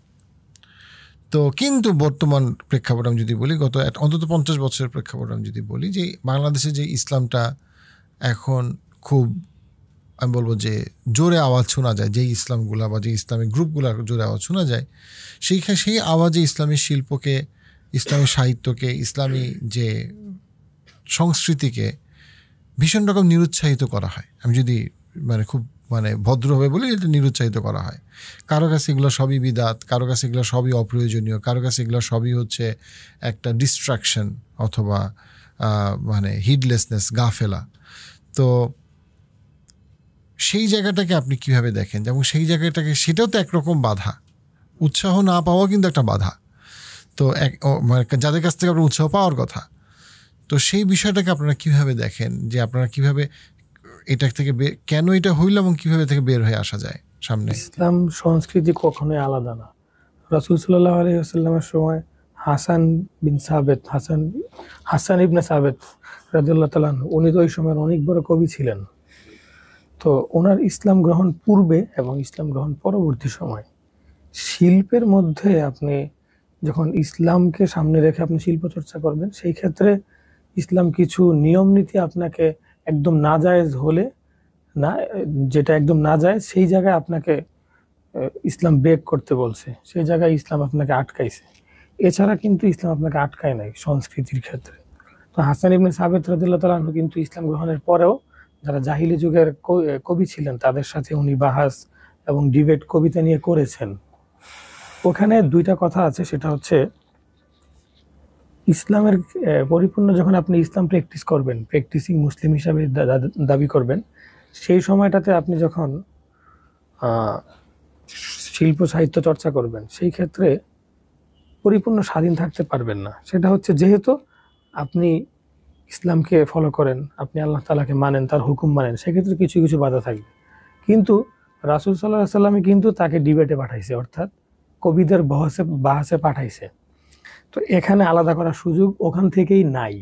তো কিন্তু বর্তমান প্রেক্ষাপট আমি যদি বলি, গত অন্তত 50 বছরের প্রেক্ষাপট আমি যদি বলি, যে বাংলাদেশে যে ইসলামটা এখন খুব, আমি বলবো যে জোরে আওয়াজ শোনা যায়, যেই ইসলামগুলা বা যে ইসলামিক গ্রুপগুলো জোরে আওয়াজ শোনা যায়, সেই আওয়াজে ইসলামী শিল্পকে, ইসলামী সাহিত্যকে, ইসলামী যে সংস্কৃতিকে ভীষণ রকম নিরুৎসাহিত করা হয়। আমি যদি খুব ভদ্রভাবে বলি, এটা নিরুৎসাহিত করা হয়। কারো কাছে এগুলো সবই বিদাত, কারো কাছে এগুলো সবই অপ্রয়োজনীয়, কারো কাছে এগুলো সবই হচ্ছে একটা ডিস্ট্রাকশন অথবা হিডলেসনেস, গাফেলা। তো সেই জায়গাটাকে আপনি কিভাবে দেখেন? যেমন সেই জায়গাটাকে, সেটাও তো একরকম বাধা, উৎসাহ না পাওয়া কিন্তু একটা বাধা। তো যাদের কাছ থেকে আপনার উৎসাহ পাওয়ার কথা, তো সেই বিষয়টাকে আপনারা কিভাবে দেখেন, যে আপনারা কিভাবে এটা থেকে কেন এটা হইল এবং কিভাবে থেকে বের হয়ে আসা যায় সামনে? ইসলাম সংস্কৃতি কখনোই আলাদা না। রাসূল সাল্লাল্লাহু আলাইহি ওয়াসাল্লামের সময় হাসান ইবনে সাবেত রাদিয়াল্লাহু তাআলা আনহু, উনি তো ওই সময়ের অনেক বড় কবি ছিলেন। তো ওনার ইসলাম গ্রহণ পূর্বে এবং ইসলাম গ্রহণ পরবর্তী সময় শিল্পের মধ্যে, আপনি যখন ইসলামকে সামনে রেখে আপনি শিল্প চর্চা করবেন, সেই ক্ষেত্রে ইসলাম কিছু নিয়ম নীতি আপনাকে একদম নাজায়েজ হলে না, যেটা একদম নাজায়েজ সেই জায়গায় আপনাকে ইসলাম ব্রেক করতে বলছে, সেই জায়গায় ইসলাম আপনাকে আটকাইছে। এছাড়া কিন্তু ইসলাম আপনাকে আটকায় নাই সংস্কৃতির ক্ষেত্রে। তো হাসান ইবনে সাবেত রাদিয়াল্লাহু তাআলা আনহু কিন্তু ইসলাম গ্রহণের পরেও যারা জাহিলি যুগের কবি ছিলেন তাদের সাথে উনি বাহাস এবং ডিবেট কবিতা নিয়ে করেছেন। ওখানে দুইটা কথা আছে, সেটা হচ্ছে ইসলামের পরিপূর্ণ যখন আপনি ইসলাম প্র্যাকটিস করবেন, প্র্যাকটিসিং মুসলিম হিসাবে দাবি করবেন, সেই সময়টাতে আপনি যখন শিল্প সাহিত্য চর্চা করবেন, সেই ক্ষেত্রে পরিপূর্ণ স্বাধীন থাকতে পারবেন না। সেটা হচ্ছে যেহেতু আপনি ইসলামকে ফলো করেন, আপনি আল্লাহ তাআলাকে মানেন, তার হুকুম মানেন, সেক্ষেত্রে কিছু কিছু বাধা থাকবে। কিন্তু রাসূল সাল্লাল্লাহু আলাইহি ওয়াসাল্লাম কিন্তু তাকে ডিবেটে পাঠাইছে, অর্থাৎ কবিদের বাহাসে পাঠাইছে। তো এখানে আলাদা করার সুযোগ ওখান থেকেই নাই।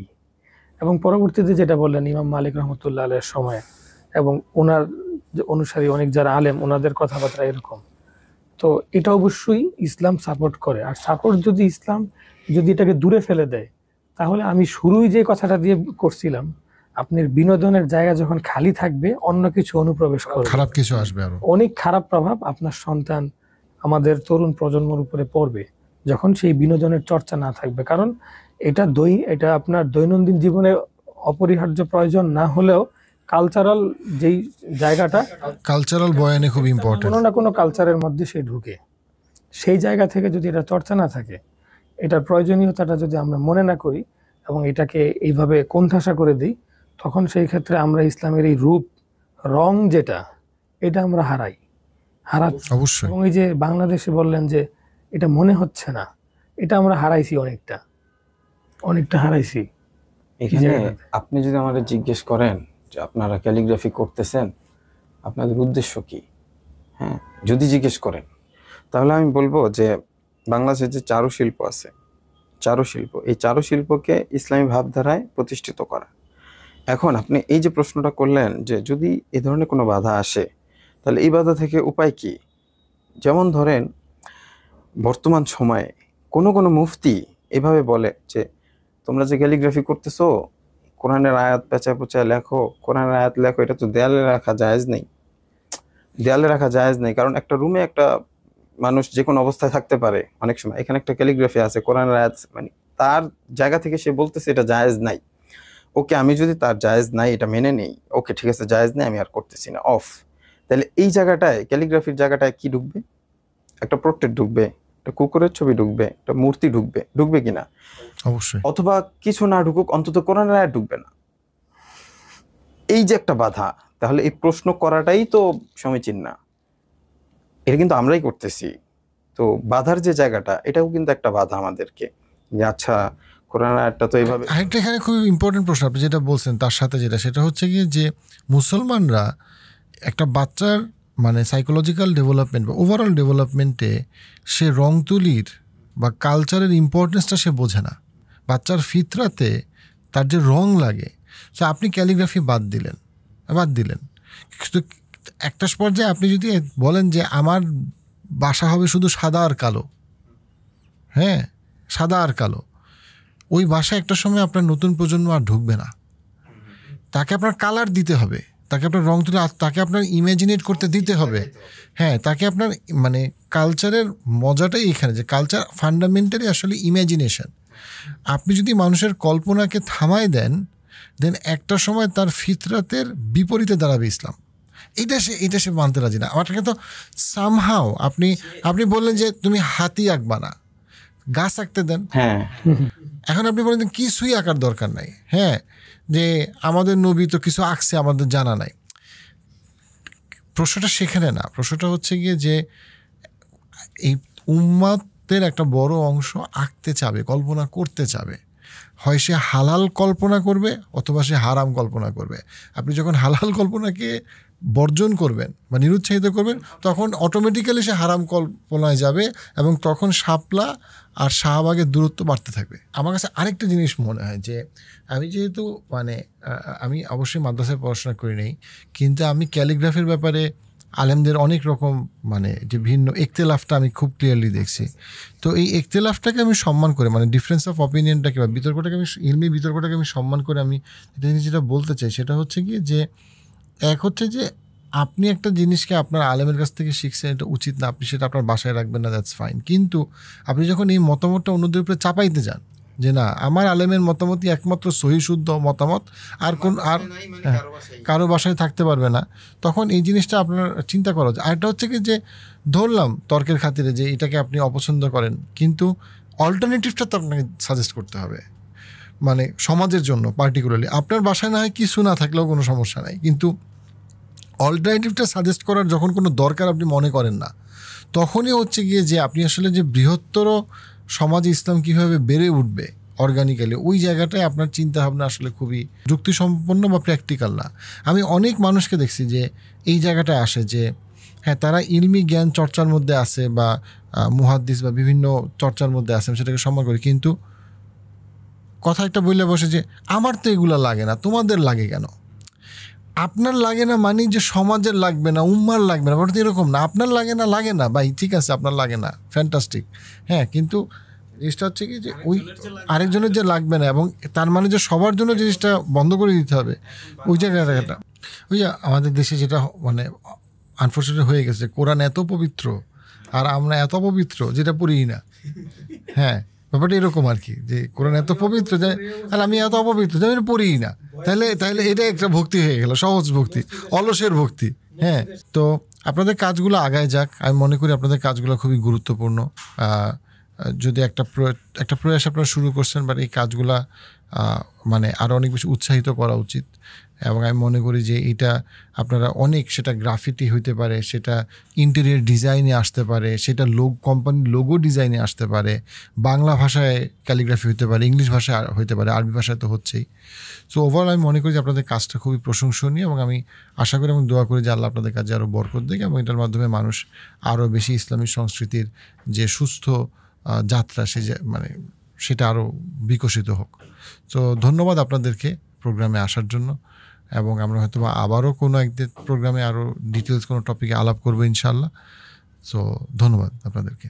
এবং পরবর্তীতে যেটা বললেন ইমাম মালিক রহমতুল্লাহ আলাইহির সময় এবং ওনার অনুসারী অনেক যারা আলেম, ওনাদের কথাবার্তা এরকম। তো এটা অবশ্যই ইসলাম সাপোর্ট করে। আর সাপোর্ট যদি ইসলাম যদি এটাকে দূরে ফেলে দেয়, তাহলে আমি শুরুই যে কথাটা দিয়ে করছিলাম, আপনার বিনোদনের জায়গা যখন খালি থাকবে, অন্য কিছু অনুপ্রবেশ করবে, খারাপ কিছু আসবে, আরো অনেক খারাপ প্রভাব আপনার সন্তান, আমাদের তরুণ প্রজন্মের উপরে পড়বে যখন সেই বিনোদনের চর্চা না থাকবে। কারণ এটা আপনার দৈনন্দিন জীবনে অপরিহার্য প্রয়োজন না হলেও কালচারাল যেই জায়গাটা, কালচারাল বয়ানে খুব ইম্পর্টেন্ট, কোনো না কোনো কালচারের মধ্যে সে ঢুকে, সেই জায়গা থেকে যদি এটা চর্চা না থাকে, এটার প্রয়োজনীয়তাটা যদি আমরা মনে না করি এবং এটাকে এইভাবে কোণঠাসা করে দিই, তখন সেই ক্ষেত্রে আমরা ইসলামের এই রূপ রং যেটা, এটা আমরা হারাচ্ছি অবশ্যই। এবং এই যে বাংলাদেশে বললেন যে এটা মনে হচ্ছে না, এটা আমরা হারাইছি, অনেকটা হারাইছি। এখানে আপনি যদি আমাদের জিজ্ঞেস করেন যে আপনারা ক্যালিগ্রাফি করতেছেন, আপনাদের উদ্দেশ্য কি, হ্যাঁ, যদি জিজ্ঞেস করেন, তাহলে আমি বলবো যে বাংলাদেশের যে চারুশিল্প আছে, চারুশিল্প, এই চারুশিল্পকে ইসলামী ভাবধারায় প্রতিষ্ঠিত করা। এখন আপনি এই যে প্রশ্নটা করলেন যে যদি এ ধরনের কোনো বাধা আসে, তাহলে এই বাধা থেকে উপায় কি? যেমন ধরেন বর্তমান সময়ে কোনো মুফতি এভাবে বলে যে তোমরা যে ক্যালিগ্রাফি করতেছো, কোরআনের আয়াত পেঁচা পেঁচা লেখো, কোরআনের আয়াত লেখো, এটা তো দেয়ালে রাখা জায়েজ নেই। দেয়ালে রাখা জায়েজ নেই, কারণ একটা রুমে একটা মানুষ যে কোনো অবস্থায় থাকতে পারে অনেক সময়। এখানে একটা ক্যালিগ্রাফি আছে, কোরআনের আয়াত, মানে তার জায়গা থেকে সে বলতেছে এটা জায়েজ নাই। ওকে, আমি যদি তার জায়েজ নাই এটা মেনে নেই, ওকে ঠিক আছে জায়েজ নেই, আমি আর করতেছি না, অফ। তাহলে এই জায়গাটায়, ক্যালিগ্রাফির জায়গাটায় কি ঢুকবে? একটা পোর্ট্রেট ঢুকবে, একটা কুকুরের ছবি ঢুকবে, একটা মূর্তি ঢুকবে, ঢুকবে কিনা? অবশ্যই। অথবা কিছু না ঢুকুক, অন্তত কোরআনের আয়াত ঢুকবে না। এই যে একটা বাধা, তাহলে এই প্রশ্ন করাটাই তো সমীচীন না। এটা কিন্তু আমরাই করতেছি। তো বাধার যে জায়গাটা, এটাও কিন্তু একটা বাধা আমাদেরকে, যে আচ্ছা কোরআন আয়াতটা তো এইভাবে। আরেকটা এখানে খুব ইম্পর্টেন্ট প্রশ্ন আপনি যেটা বলছেন তার সাথে যেটা, সেটা হচ্ছে গিয়ে যে মুসলমানরা একটা বাচ্চার মানে সাইকোলজিক্যাল ডেভেলপমেন্ট বা ওভারঅল ডেভেলপমেন্টে সে রং তুলির বা কালচারের ইম্পর্টেন্সটা সে বোঝে না। বাচ্চার ফিতরাতে তার যে রং লাগে, সো আপনি ক্যালিগ্রাফি বাদ দিলেন, কিন্তু একটা পর্যায়ে আপনি যদি বলেন যে আমার বাসা হবে শুধু সাদা আর কালো, হ্যাঁ সাদা আর কালো, ওই বাসায় একটা সময় আপনার নতুন প্রজন্ম আর ঢুকবে না। তাকে আপনার কালার দিতে হবে, তাকে আপনার রং তুলে, তাকে আপনার ইমাজিনেট করতে দিতে হবে। হ্যাঁ, তাকে আপনার মানে কালচারের মজাটাই এখানে, যে কালচার ফান্ডামেন্টালি আসলে ইমাজিনেশন। আপনি যদি মানুষের কল্পনাকে থামায় দেন, দেন একটা সময় তার ফিতরাতের বিপরীতে দাঁড়াবে ইসলাম। এটা সে মানতে রাজি না। আমাকে তো সামহাও আপনি বললেন যে তুমি হাতি আঁকবা না, গাছ আঁকতে দেন। হ্যাঁ, এখন আপনি বলেন কিছুই আঁকার দরকার নাই, হ্যাঁ যে আমাদের নবী তো কিছু আঁকছে আমাদের জানা নাই। প্রশ্নটা সেখানে না, প্রশ্নটা হচ্ছে গিয়ে যে এই উম্মাতের একটা বড় অংশ আঁকতে চাবে, কল্পনা করতে চাবে। হয় সে হালাল কল্পনা করবে অথবা সে হারাম কল্পনা করবে। আপনি যখন হালাল কল্পনাকে বর্জন করবেন বা নিরুৎসাহিত করবেন, তখন অটোমেটিক্যালি সে হারাম কল্পনায় যাবে এবং তখন শাপলা আর শাহবাগের দূরত্ব বাড়তে থাকবে। আমার কাছে আরেকটা জিনিস মনে হয় যে আমি যেহেতু মানে আমি অবশ্যই মাদ্রাসায় পড়াশোনা করি নাই, কিন্তু আমি ক্যালিগ্রাফির ব্যাপারে আলেমদের অনেক রকম মানে যে ভিন্ন ইখতিলাফটা আমি খুব ক্লিয়ারলি দেখছি। তো এই ইখতিলাফটাকে আমি সম্মান করে, মানে ডিফারেন্স অফ অপিনিয়নটাকে বা বিতর্কটাকে আমি, ইলমি বিতর্কটাকে আমি সম্মান করে আমি যেটা বলতে চাই সেটা হচ্ছে গিয়ে যে এক হচ্ছে যে আপনি একটা জিনিসকে আপনার আলেমের কাছ থেকে শিখছেন, এটা উচিত না, আপনি সেটা আপনার বাসায় রাখবেন না, দ্যাটস ফাইন। কিন্তু আপনি যখন এই মতামতটা অন্যদের উপরে চাপাইতে যান যে না আমার আলেমের মতামতই একমাত্র সহি শুদ্ধ মতামত, আর কারো বাসায় থাকতে পারবে না, তখন এই জিনিসটা আপনার চিন্তা করা যায়। আরেকটা হচ্ছে কি যে ধরলাম তর্কের খাতিরে যে এটাকে আপনি অপছন্দ করেন, কিন্তু অল্টারনেটিভটা তো আপনাকে সাজেস্ট করতে হবে, মানে সমাজের জন্য পার্টিকুলারলি। আপনার বাসায় না হয় কিছু না থাকলেও কোনো সমস্যা নাই, কিন্তু অল্টারনেটিভটা সাজেস্ট করার যখন কোনো দরকার আপনি মনে করেন না, তখনই হচ্ছে গিয়ে যে আপনি আসলে যে বৃহত্তর সমাজে ইসলাম কীভাবে বেড়ে উঠবে অর্গানিক্যালি, ওই জায়গাটায় আপনার চিন্তাভাবনা আসলে খুবই যুক্তিসম্পন্ন বা প্র্যাকটিক্যাল না। আমি অনেক মানুষকে দেখছি যে এই জায়গাটায় আসে যে হ্যাঁ তারা ইলমি জ্ঞান চর্চার মধ্যে আছে বা মুহাদ্দিস বা বিভিন্ন চর্চার মধ্যে আছে, সেটাকে সম্মান করি, কিন্তু কথা একটা বললে বসে যে আমার তো এগুলো লাগে না, তোমাদের লাগে কেন? আপনার লাগে না মানে যে সমাজের লাগবে না, উম্মার লাগবে না, ব্যাপারটা এরকম না। আপনার লাগে না ভাই, ঠিক আছে আপনার লাগে না, ফ্যান্টাস্টিক, হ্যাঁ, কিন্তু জিনিসটা হচ্ছে কি যে ওই আরেকজনের যে লাগবে না, এবং তার মানে যে সবার জন্য জিনিসটা বন্ধ করে দিতে হবে, ওই জায়গাটা। ওই যে আমাদের দেশে যেটা মানে আনফর্চুনেট হয়ে গেছে, কোরআন এত পবিত্র আর আমরা এত অপবিত্র যেটা পড়িই না। হ্যাঁ, ব্যাপারটা এরকম আর কি, যে কোরআন এত পবিত্র যে আর আমি এত অপবিত্র যে আমি পড়িই না। তাহলে এটা একটা ভক্তি হয়ে গেল, সহজ ভক্তি, অলসের ভক্তি। হ্যাঁ, তো আপনাদের কাজগুলো আগায় যাক, আমি মনে করি আপনাদের কাজগুলো খুবই গুরুত্বপূর্ণ। যদি একটা প্রয়াস আপনারা শুরু করছেন, বাট এই কাজগুলা মানে আরও অনেক বেশি উৎসাহিত করা উচিত। এবং আমি মনে করি যে এটা আপনারা অনেক, সেটা গ্রাফিটি হইতে পারে, সেটা ইন্টেরিয়র ডিজাইনে আসতে পারে, সেটা কোম্পানির লোগো ডিজাইনে আসতে পারে, বাংলা ভাষায় ক্যালিগ্রাফি হতে পারে, ইংলিশ ভাষায় হতে পারে, আরবি ভাষায় তো হচ্ছেই। সো ওভারঅল আমি মনে করি যে আপনাদের কাজটা খুবই প্রশংসনীয়, এবং আমি আশা করি এবং দোয়া করি যে আল্লাহ আপনাদের কাজে আরও বরকত দেয়, এবং এটার মাধ্যমে মানুষ আরও বেশি ইসলামিক সংস্কৃতির যে সুস্থ যাত্রা মানে সেটা আরও বিকশিত হোক। তো ধন্যবাদ আপনাদেরকে প্রোগ্রামে আসার জন্য, এবং আমরা হয়তো আবারও কোনো একদিন প্রোগ্রামে আরও ডিটেলস কোনো টপিকে আলাপ করবো ইনশাআল্লাহ। সো ধন্যবাদ আপনাদেরকে।